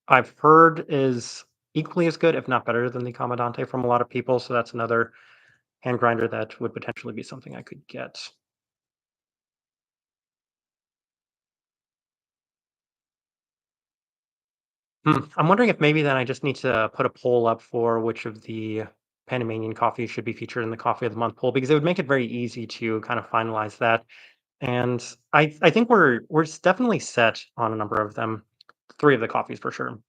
I've heard is equally as good, if not better than the Commandante from a lot of people. So that's another hand grinder that would potentially be something I could get. I'm wondering if maybe then I just need to put a poll up for which of the Panamanian coffees should be featured in the Coffee of the Month poll because it would make it very easy to kind of finalize that. And I think definitely set on a number of them, 3 of the coffees for sure.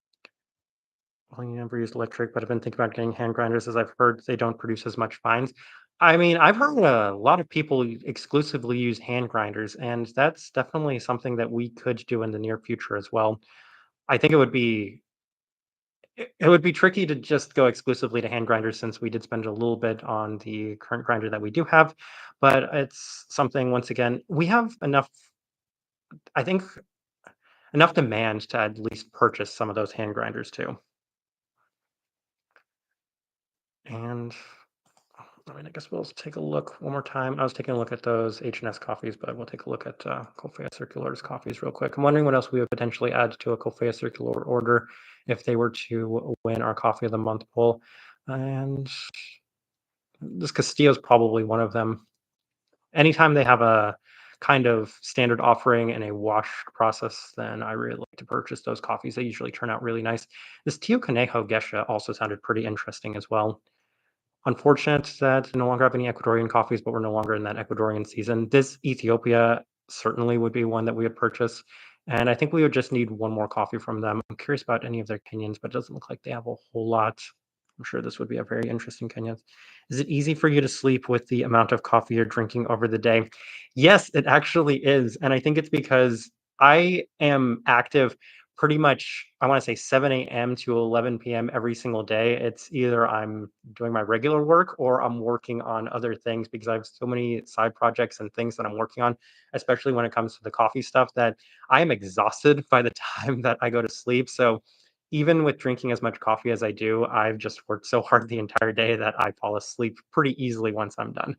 Only never used electric, but I've been thinking about getting hand grinders as I've heard they don't produce as much fines. I mean, I've heard a lot of people exclusively use hand grinders, and that's definitely something that we could do in the near future as well. I think it would be tricky to just go exclusively to hand grinders since we did spend a little bit on the current grinder that we do have, but it's something once again, we have enough I think enough demand to at least purchase some of those hand grinders too. And I mean, I guess we'll take a look one more time. I was taking a look at those H&S coffees, but we'll take a look at Kaffa Circular's coffees real quick. I'm wondering what else we would potentially add to a Kaffa Circular order if they were to win our Coffee of the Month poll. And this Castillo is probably one of them. Anytime they have a kind of standard offering and a wash process, then I really like to purchase those coffees. They usually turn out really nice. This Tio Conejo Gesha also sounded pretty interesting as well. Unfortunate that we no longer have any Ecuadorian coffees, but we're no longer in that Ecuadorian season. This Ethiopia certainly would be one that we would purchase. And I think we would just need one more coffee from them. I'm curious about any of their Kenyans, but it doesn't look like they have a whole lot. I'm sure this would be a very interesting Kenya. Is it easy for you to sleep with the amount of coffee you're drinking over the day? Yes, it actually is. And I think it's because I am active pretty much, I want to say 7 a.m. to 11 p.m. every single day. It's either I'm doing my regular work or I'm working on other things because I have so many side projects and things that I'm working on, especially when it comes to the coffee stuff, that I am exhausted by the time that I go to sleep. So even with drinking as much coffee as I do, I've just worked so hard the entire day that I fall asleep pretty easily once I'm done.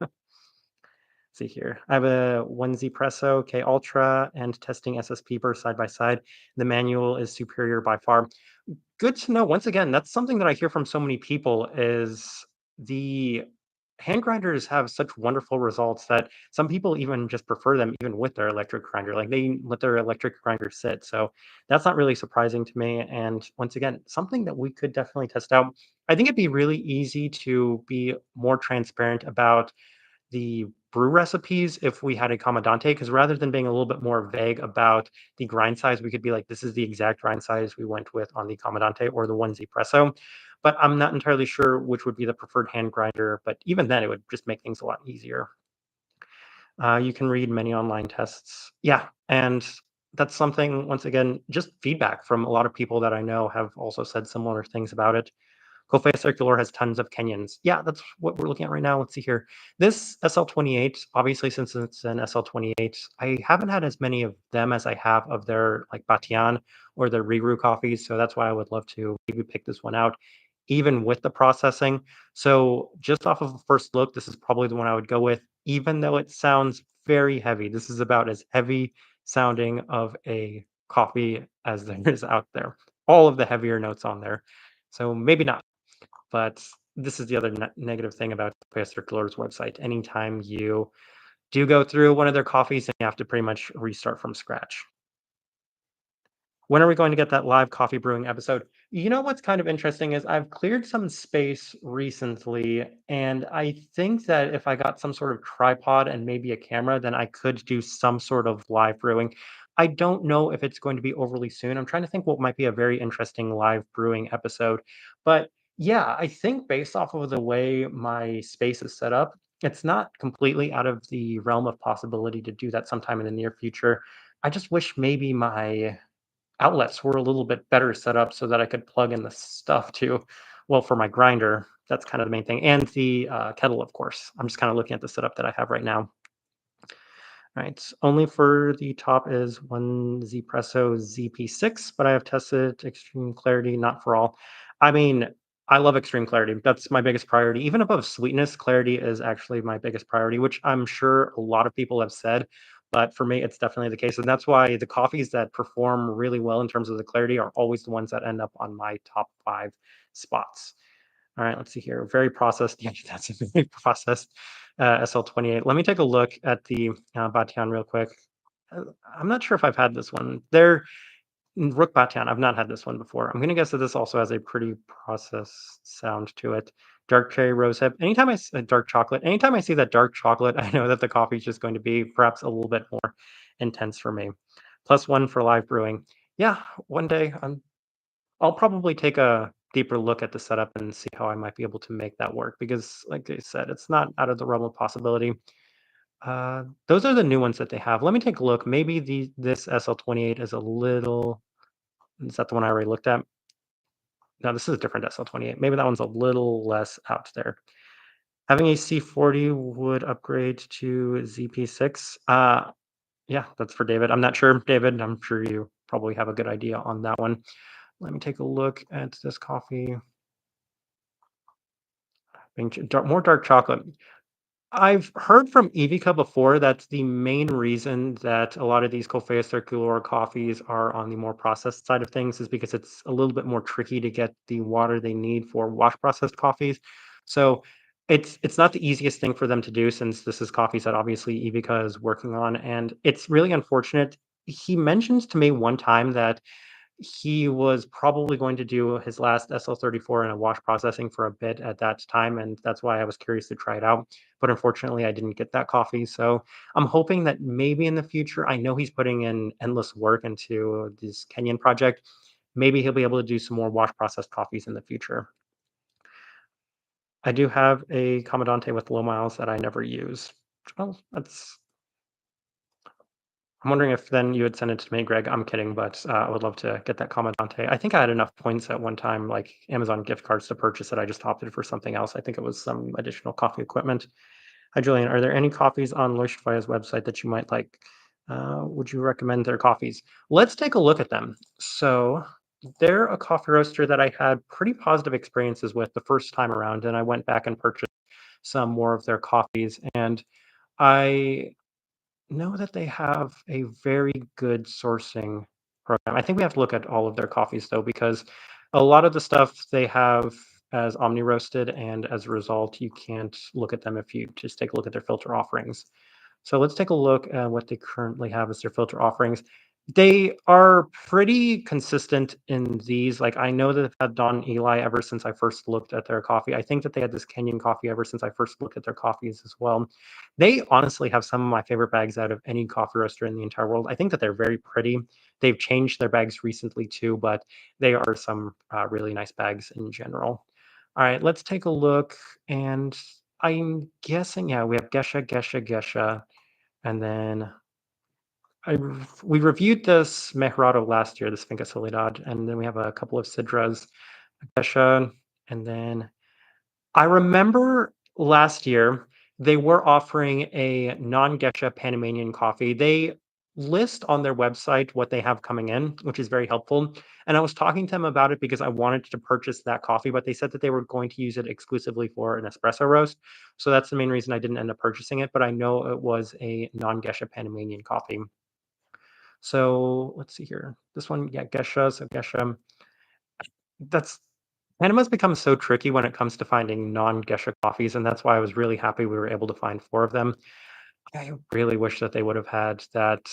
See here. I have a 1Z Presso K Ultra and testing SSP burst side by side. The manual is superior by far. Good to know. Once again, that's something that I hear from so many people is the hand grinders have such wonderful results that some people even just prefer them even with their electric grinder. Like they let their electric grinder sit. So that's not really surprising to me. And once again, something that we could definitely test out. I think it'd be really easy to be more transparent about the brew recipes if we had a commandante, because rather than being a little bit more vague about the grind size, we could be like, this is the exact grind size we went with on the commandante or the 1Z Presso. But I'm not entirely sure which would be the preferred hand grinder. But even then, it would just make things a lot easier. You can read many online tests. Yeah. And that's something, once again, just feedback from a lot of people that I know have also said similar things about it. Kaffa Circular has tons of Kenyans. Yeah, that's what we're looking at right now. Let's see here. This SL28, obviously, since it's an SL28, I haven't had as many of them as I have of their like Batian or their Regru coffees. So that's why I would love to maybe pick this one out, even with the processing. So just off of a first look, this is probably the one I would go with, even though it sounds very heavy. This is about as heavy sounding of a coffee as there is out there. All of the heavier notes on there. So maybe not. But this is the other negative thing about Kaffa Circular's website. Anytime you do go through one of their coffees, and you have to pretty much restart from scratch. When are we going to get that live coffee brewing episode? You know what's kind of interesting is I've cleared some space recently, and I think that if I got some sort of tripod and maybe a camera, then I could do some sort of live brewing. I don't know if it's going to be overly soon. I'm trying to think what might be a very interesting live brewing episode. But yeah, I think based off of the way my space is set up, it's not completely out of the realm of possibility to do that sometime in the near future. I just wish maybe my outlets were a little bit better set up so that I could plug in the stuff to, well, for my grinder, that's kind of the main thing, and the kettle, of course. I'm just kind of looking at the setup that I have right now. Right. Only for the top is one Zpresso ZP6, but I have tested extreme clarity, not for all. I mean, I love extreme clarity. That's my biggest priority. Even above sweetness, clarity is actually my biggest priority, which I'm sure a lot of people have said. But for me, it's definitely the case. And that's why the coffees that perform really well in terms of the clarity are always the ones that end up on my top 5 spots. All right, let's see here. Very processed. Yeah, that's a very processed SL28. Let me take a look at the Batian real quick. Uh, I'm not sure if I've had this one. They're Rook Batian. I've not had this one before. I'm going to guess that this also has a pretty processed sound to it. Dark cherry rosehip. Anytime dark chocolate. Anytime I see that dark chocolate, I know that the coffee is just going to be perhaps a little bit more intense for me. +1 for live brewing. Yeah, one day I'll probably take a deeper look at the setup and see how I might be able to make that work because, like I said, it's not out of the realm of possibility. Those are the new ones that they have. Let me take a look. Maybe this SL28 is a little. Is that the one I already looked at? No, this is a different SL28. Maybe that one's a little less out there. Having a C40 would upgrade to ZP6. Yeah, that's for David. I'm not sure, David. I'm sure you probably have a good idea on that one. Let me take a look at this coffee. More dark chocolate. I've heard from Ivica before that's the main reason that a lot of these Kofea Circular coffees are on the more processed side of things is because it's a little bit more tricky to get the water they need for wash processed coffees. So it's not the easiest thing for them to do since this is coffees that obviously Ivica is working on, and it's really unfortunate. He mentions to me one time that he was probably going to do his last SL34 in a wash processing for a bit at that time, and that's why I was curious to try it out. But unfortunately, I didn't get that coffee. So I'm hoping that maybe in the future, I know he's putting in endless work into this Kenyan project. Maybe he'll be able to do some more wash processed coffees in the future. I do have a Commandante with low miles that I never use. Well, that's I'm wondering if then you would send it to me, Greg. I'm kidding, but I would love to get that Commandante. I think I had enough points at one time, like Amazon gift cards to purchase it. I just opted for something else. I think it was some additional coffee equipment. Hi, Julian. Are there any coffees on Leuchtfeuer's website that you might like? Would you recommend their coffees? Let's take a look at them. So they're a coffee roaster that I had pretty positive experiences with the first time around, and I went back and purchased some more of their coffees. And I know that they have a very good sourcing program. I think we have to look at all of their coffees though, because a lot of the stuff they have as omni roasted, and as a result, you can't look at them if you just take a look at their filter offerings. So let's take a look at what they currently have as their filter offerings. They are pretty consistent in these. Like I know that they've had Don Eli ever since I first looked at their coffee. I think that they had this Kenyan coffee ever since I first looked at their coffees as well. They honestly have some of my favorite bags out of any coffee roaster in the entire world. I think that they're very pretty. They've changed their bags recently too, but they are some really nice bags in general. All right, let's take a look. And I'm guessing, yeah, we have Gesha, and then we reviewed this Mejorado last year, this Finca Soledad, and then we have a couple of Sidras, Gesha, and then I remember last year they were offering a non-Gesha Panamanian coffee. They list on their website what they have coming in, which is very helpful. And I was talking to them about it because I wanted to purchase that coffee, but they said that they were going to use it exclusively for an espresso roast. So that's the main reason I didn't end up purchasing it, but I know it was a non-Gesha Panamanian coffee. So let's see here. This one, yeah, Gesha. So Gesha, that's Panama's become so tricky when it comes to finding non-Gesha coffees, and that's why I was really happy we were able to find 4 of them. I really wish that they would have had that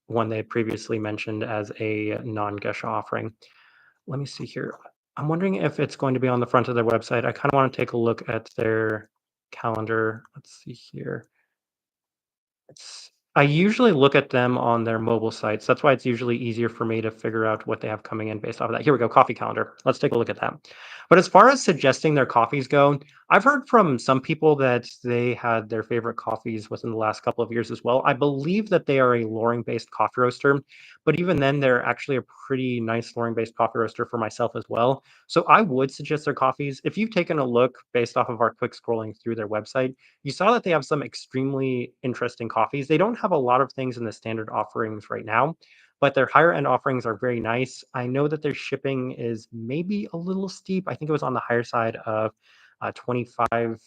one they had previously mentioned as a non-Gesha offering. Let me see here. I'm wondering if it's going to be on the front of their website. I kind of want to take a look at their calendar. Let's see here. I usually look at them on their mobile sites. That's why it's usually easier for me to figure out what they have coming in based off of that. Here we go, coffee calendar. Let's take a look at that. But as far as suggesting their coffees go, I've heard from some people that they had their favorite coffees within the last couple of years as well. I believe that they are a Loring-based coffee roaster, but even then, they're actually a pretty nice Loring-based coffee roaster for myself as well. So I would suggest their coffees. If you've taken a look based off of our quick scrolling through their website, you saw that they have some extremely interesting coffees. They don't have a lot of things in the standard offerings right now, but their higher end offerings are very nice. I know that their shipping is maybe a little steep. I think it was on the higher side of 25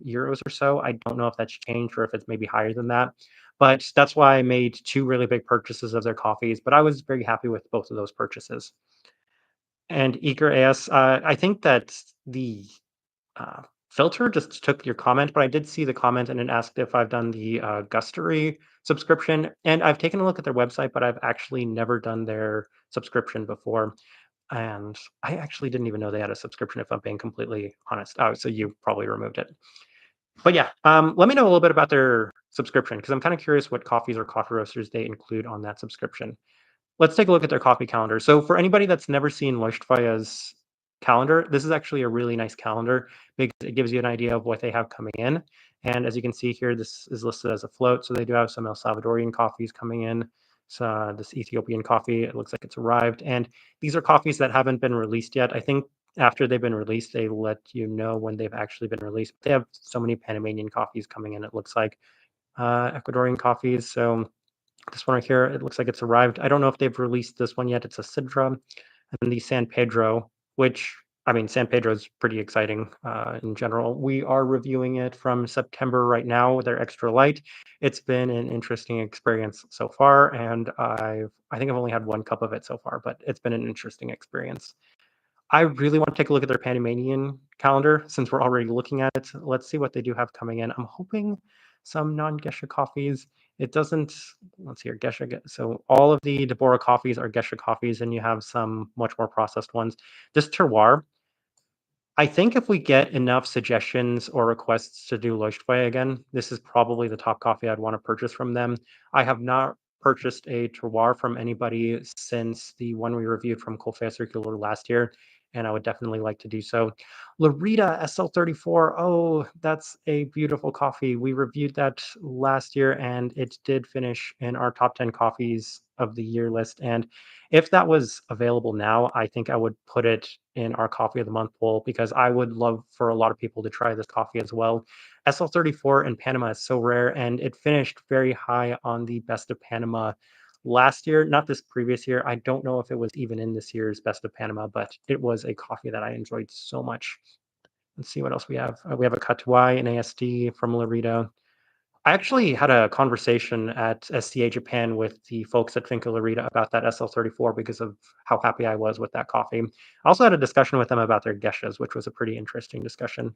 euros or so. I don't know if that's changed or if it's maybe higher than that. But that's why I made two really big purchases of their coffees. But I was very happy with both of those purchases. And Eager AS, I think that the filter just took your comment, but I did see the comment and it asked if I've done the Gustery subscription. And I've taken a look at their website, but I've actually never done their subscription before. And I actually didn't even know they had a subscription, if I'm being completely honest. Oh, so you probably removed it. But yeah, let me know a little bit about their subscription because I'm kind of curious what coffees or coffee roasters they include on that subscription. Let's take a look at their coffee calendar. So for anybody that's never seen Leuchtfeuer's calendar, this is actually a really nice calendar because it gives you an idea of what they have coming in. And as you can see here, this is listed as a float. So they do have some El Salvadorian coffees coming in. So this Ethiopian coffee, it looks like it's arrived. And these are coffees that haven't been released yet. I think after they've been released, they let you know when they've actually been released. They have so many Panamanian coffees coming in, it looks like. Ecuadorian coffees. So this one right here, it looks like it's arrived. I don't know if they've released this one yet. It's a Sidra. And then the San Pedro, which, I mean, San Pedro is pretty exciting in general. We are reviewing it from September right now. They're extra light. It's been an interesting experience so far. And I think I've only had one cup of it so far, but it's been an interesting experience. I really want to take a look at their Panamanian calendar since we're already looking at it. Let's see what they do have coming in. I'm hoping some non-Gesha coffees. It doesn't, let's see here, Gesha. So all of the Deborah coffees are Gesha coffees, and you have some much more processed ones. This terroir, I think if we get enough suggestions or requests to do Leuchtfeuer again, this is probably the top coffee I'd want to purchase from them. I have not purchased a terroir from anybody since the one we reviewed from Kaffa Circular last year. and I would definitely like to do so. Larita SL34. Oh, that's a beautiful coffee. We reviewed that last year and it did finish in our top 10 coffees of the year list. And if that was available now, I think I would put it in our coffee of the month poll because I would love for a lot of people to try this coffee as well. SL34 in Panama is so rare and it finished very high on the best of Panama last year, not this previous year. I don't know if it was even in this year's best of Panama, but it was a coffee that I enjoyed so much. Let's see what else we have. We have a Katuai and ASD from Larita. I actually had a conversation at SCA Japan with the folks at Finca Larita about that SL34 because of how happy I was with that coffee. I also had a discussion with them about their geishas, which was a pretty interesting discussion.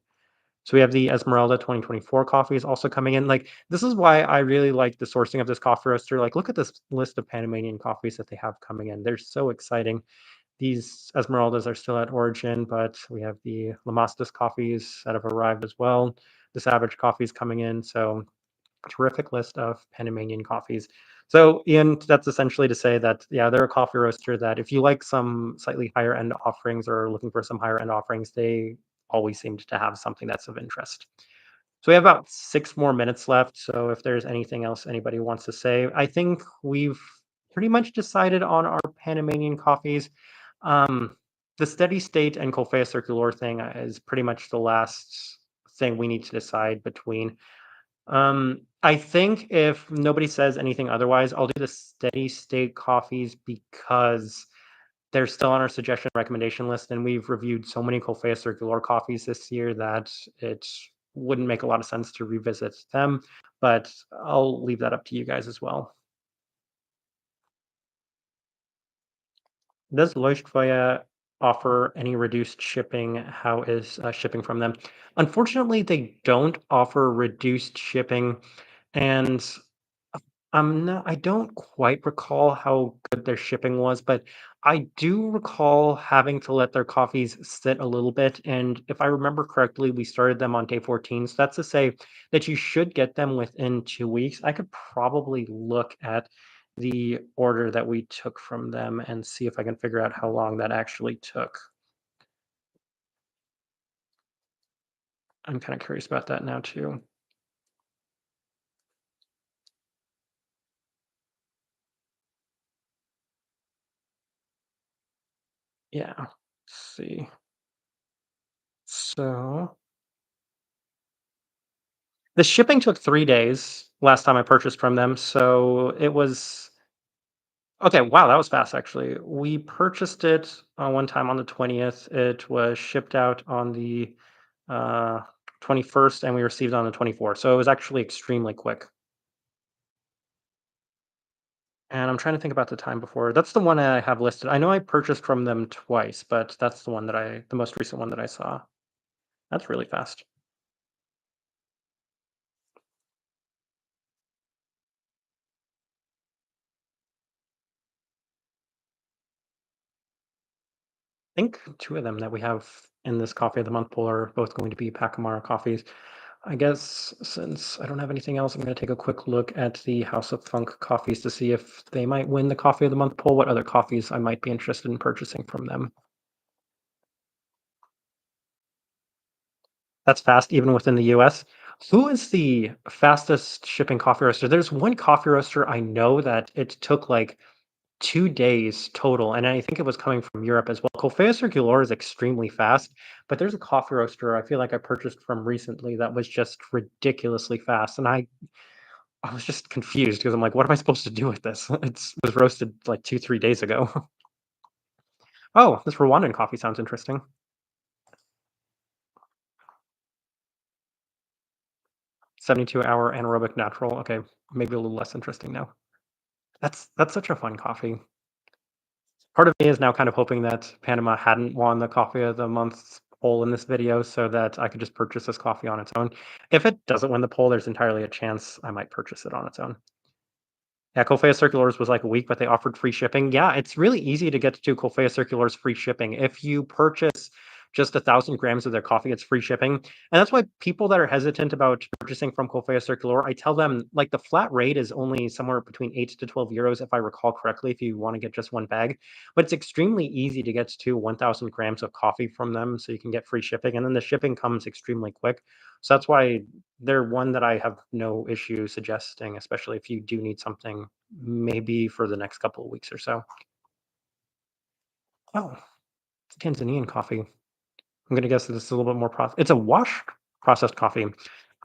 So we have the Esmeralda 2024 coffees also coming in. Like, this is why I really like the sourcing of this coffee roaster. Like, look at this list of Panamanian coffees that they have coming in. They're so exciting. These Esmeraldas are still at origin, but we have the Lamastas coffees that have arrived as well. The Savage coffees coming in. So terrific list of Panamanian coffees. So, Ian, that's essentially to say that, yeah, they're a coffee roaster that if you like some slightly higher end offerings or looking for some higher end offerings, they always seem to have something that's of interest. So we have about 6 more minutes left. So if there's anything else anybody wants to say, I think we've pretty much decided on our Panamanian coffees. Um, the steady state and Kaffa Circular thing is pretty much the last thing we need to decide between. I think if nobody says anything otherwise, I'll do the steady state coffees because they're still on our suggestion recommendation list, and we've reviewed so many Kaffa Circular coffees this year that it wouldn't make a lot of sense to revisit them. But I'll leave that up to you guys as well. Does Leuchtfeuer offer any reduced shipping? How is shipping from them? Unfortunately, they don't offer reduced shipping, and I don't quite recall how good their shipping was, but I do recall having to let their coffees sit a little bit. And if I remember correctly, we started them on day 14. So that's to say that you should get them within 2 weeks. I could probably look at the order that we took from them and see if I can figure out how long that actually took. I'm kind of curious about that now too. Yeah. Let's see. So the shipping took 3 days last time I purchased from them, so it was okay, wow, that was fast, actually. We purchased it, one time on the 20th. It was shipped out on the, uh, 21st, and we received it on the 24th, so it was actually extremely quick. And I'm trying to think about the time before. That's the one I have listed. I know I purchased from them twice, but that's the most recent one that I saw. That's really fast. I think 2 of them that we have in this coffee of the month poll are both going to be Pacamara coffees. I guess since I don't have anything else, I'm going to take a quick look at the House of Funk coffees to see if they might win the coffee of the month poll, what other coffees I might be interested in purchasing from them. That's fast, even within the US. Who is the fastest shipping coffee roaster? There's one coffee roaster I know that it took like 2 days total, and I think it was coming from Europe as well. Kaffa Circular is extremely fast, but there's a coffee roaster I feel like I purchased from recently that was just ridiculously fast, and I was just confused because I'm like, "What am I supposed to do with this?" It was roasted like 2, 3 days ago. Oh, this Rwandan coffee sounds interesting. 72-hour anaerobic natural. Okay, maybe a little less interesting now. That's such a fun coffee. Part of me is now kind of hoping that Panama hadn't won the coffee of the month poll in this video so that I could just purchase this coffee on its own. If it doesn't win the poll, there's entirely a chance I might purchase it on its own. Yeah, Kofea Circulars was like a week, but they offered free shipping. Yeah, it's really easy to get to Kofea Circulars free shipping. If you purchase just 1,000 grams of their coffee gets free shipping. And that's why people that are hesitant about purchasing from Kaffa Circular, I tell them like the flat rate is only somewhere between 8 to 12 euros, if I recall correctly, if you want to get just one bag. But it's extremely easy to get to 1,000 grams of coffee from them, so you can get free shipping, and then the shipping comes extremely quick. So that's why they're one that I have no issue suggesting, especially if you do need something maybe for the next couple of weeks or so. Oh, it's Tanzanian coffee. I'm gonna guess that this is a little bit more it's a wash processed coffee.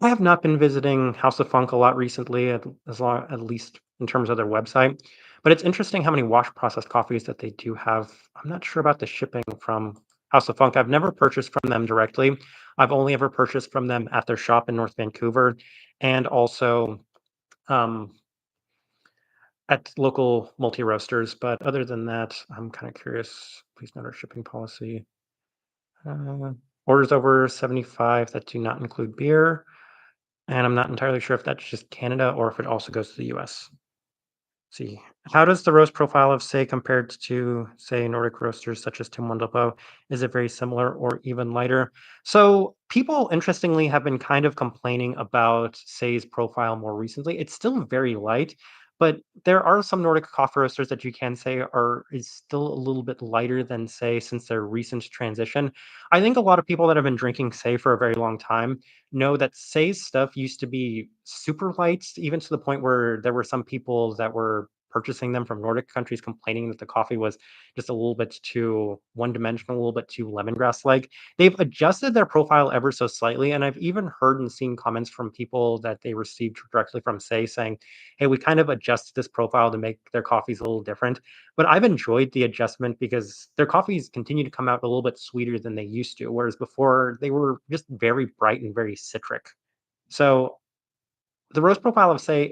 I have not been visiting House of Funk a lot recently, at least in terms of their website. But it's interesting how many wash processed coffees that they do have. I'm not sure about the shipping from House of Funk. I've never purchased from them directly. I've only ever purchased from them at their shop in North Vancouver, and also um, at local multi roasters. But other than that, I'm kind of curious. Please note our shipping policy. Uh, Orders over 75 that do not include beer. And I'm not entirely sure if that's just Canada or if it also goes to the US. See, how does the roast profile of say compared to say Nordic roasters such as Tim Wendelboe? Is it very similar or even lighter? So people interestingly have been kind of complaining about say's profile more recently. It's still very light, but there are some Nordic coffee roasters that you can say are is still a little bit lighter than say since their recent transition. I think a lot of people that have been drinking say for a very long time know that Say's stuff used to be super light, even to the point where there were some people that were purchasing them from Nordic countries complaining that the coffee was just a little bit too one-dimensional, a little bit too lemongrass-like. They've adjusted their profile ever so slightly, and I've even heard and seen comments from people that they received directly from Say saying, "Hey, we kind of adjusted this profile to make their coffees a little different." But I've enjoyed the adjustment because their coffees continue to come out a little bit sweeter than they used to, whereas before they were just very bright and very citric. So the roast profile of Say,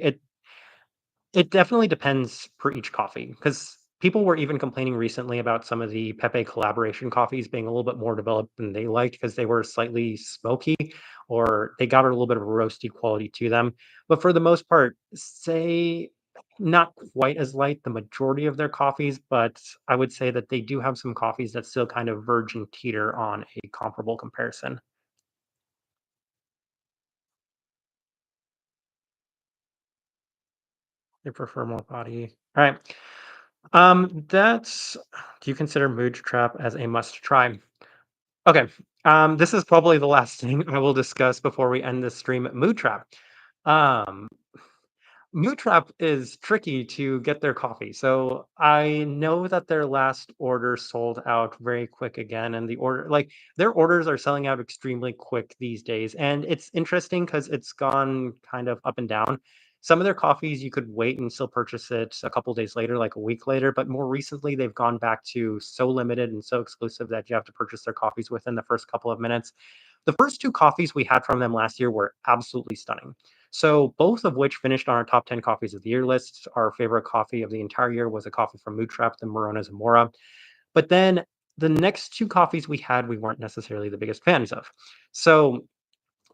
it definitely depends per each coffee, because people were even complaining recently about some of the Pepe collaboration coffees being a little bit more developed than they liked because they were slightly smoky or they got a little bit of a roasty quality to them. But for the most part, say not quite as light the majority of their coffees, but I would say that they do have some coffees that still kind of verge and teeter on a comparable comparison. They prefer more body. All right. That's Do you consider Mood Trap as a must try? Okay. This is probably the last thing I will discuss before we end this stream. Mood Trap. Um, Mood Trap is tricky to get their coffee. So I know that their last order sold out very quick again, and their orders are selling out extremely quick these days. And it's interesting because it's gone kind of up and down. Some of their coffees you could wait and still purchase it a couple days later, like a week later. But more recently, they've gone back to so limited and so exclusive that you have to purchase their coffees within the first couple of minutes. The first two coffees we had from them last year were absolutely stunning. So both of which finished on our top 10 coffees of the year list. Our favorite coffee of the entire year was a coffee from Mood Trap, the Morona Zamora. But then the next two coffees we had, we weren't necessarily the biggest fans of. So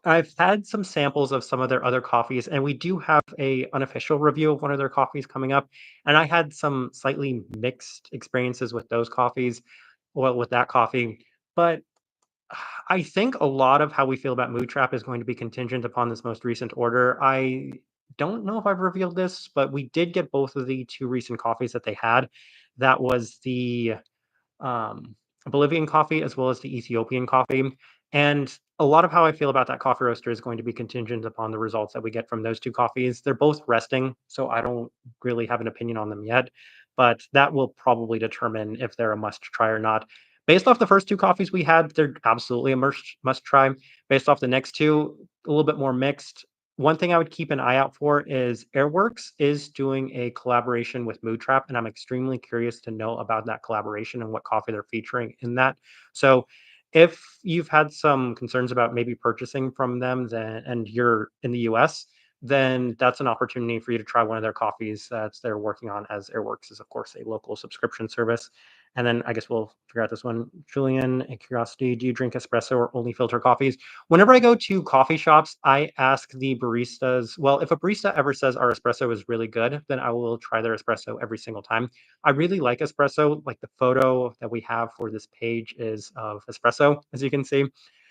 I've had some samples of some of their other coffees, and we do have a unofficial review of one of their coffees coming up. And I had some slightly mixed experiences with those coffees, well, with that coffee. But I think a lot of how we feel about Mood Trap is going to be contingent upon this most recent order. I don't know if I've revealed this, but we did get both of the two recent coffees that they had. That was the um, Bolivian coffee as well as the Ethiopian coffee. And a lot of how I feel about that coffee roaster is going to be contingent upon the results that we get from those two coffees. They're both resting, so I don't really have an opinion on them yet, but that will probably determine if they're a must try or not. Based off the first two coffees we had, they're absolutely a must try. Based off the next two, a little bit more mixed. One thing I would keep an eye out for is Airworks is doing a collaboration with Mood Trap, and I'm extremely curious to know about that collaboration and what coffee they're featuring in that. So, if you've had some concerns about maybe purchasing from them, then and you're in the US, then that's an opportunity for you to try one of their coffees that they're working on, as Airworks is of course a local subscription service. And then I guess we'll figure out this one. Julian, a curiosity, do you drink espresso or only filter coffees? Whenever I go to coffee shops, I ask the baristas, well, if a barista ever says our espresso is really good, then I will try their espresso every single time. I really like espresso. Like the photo that we have for this page is of espresso, as you can see.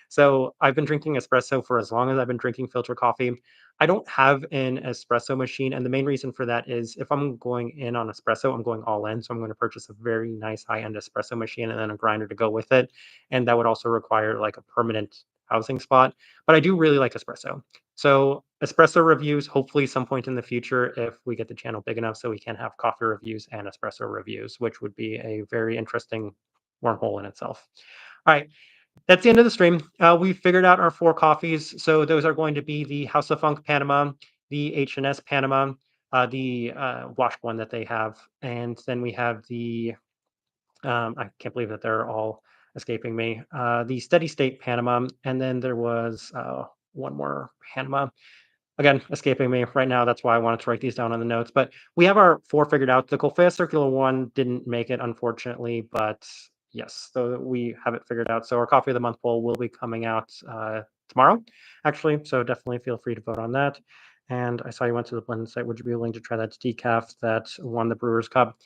So I've been drinking espresso for as long as I've been drinking filter coffee. I don't have an espresso machine, and the main reason for that is if I'm going in on espresso, I'm going all in. So I'm going to purchase a very nice high-end espresso machine and then a grinder to go with it. And that would also require like a permanent housing spot. But I do really like espresso. So espresso reviews, hopefully some point in the future, if we get the channel big enough so we can have coffee reviews and espresso reviews, which would be a very interesting wormhole in itself. All right, that's the end of the stream. We figured out our 4 coffees. So those are going to be the House of Funk Panama, the H&S Panama, the wash one that they have, and then we have the I can't believe that they're all escaping me. The Steady State Panama, and then there was one more Panama. Again, escaping me right now. That's why I wanted to write these down on the notes. But we have our 4 figured out. The Kaffa Circular one didn't make it, unfortunately, but yes, so we have it figured out. So our Coffee of the Month poll will be coming out tomorrow, actually. So definitely feel free to vote on that. And I saw you went to the Blendon site. Would you be willing to try that decaf that won the Brewers Cup?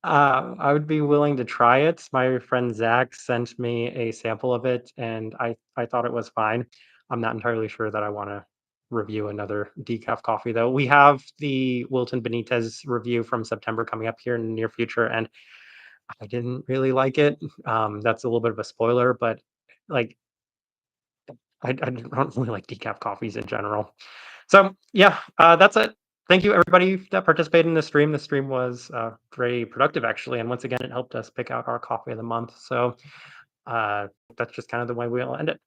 I would be willing to try it. My friend Zach sent me a sample of it, and I thought it was fine. I'm not entirely sure that I want to review another decaf coffee, though. We have the Wilton Benitez review from September coming up here in the near future, and I didn't really like it. That's a little bit of a spoiler, but like I don't really like decaf coffees in general. So yeah, that's it. Thank you everybody that participated in the stream. The stream was very productive actually, and once again, it helped us pick out our coffee of the month. So that's just kind of the way we'll end it.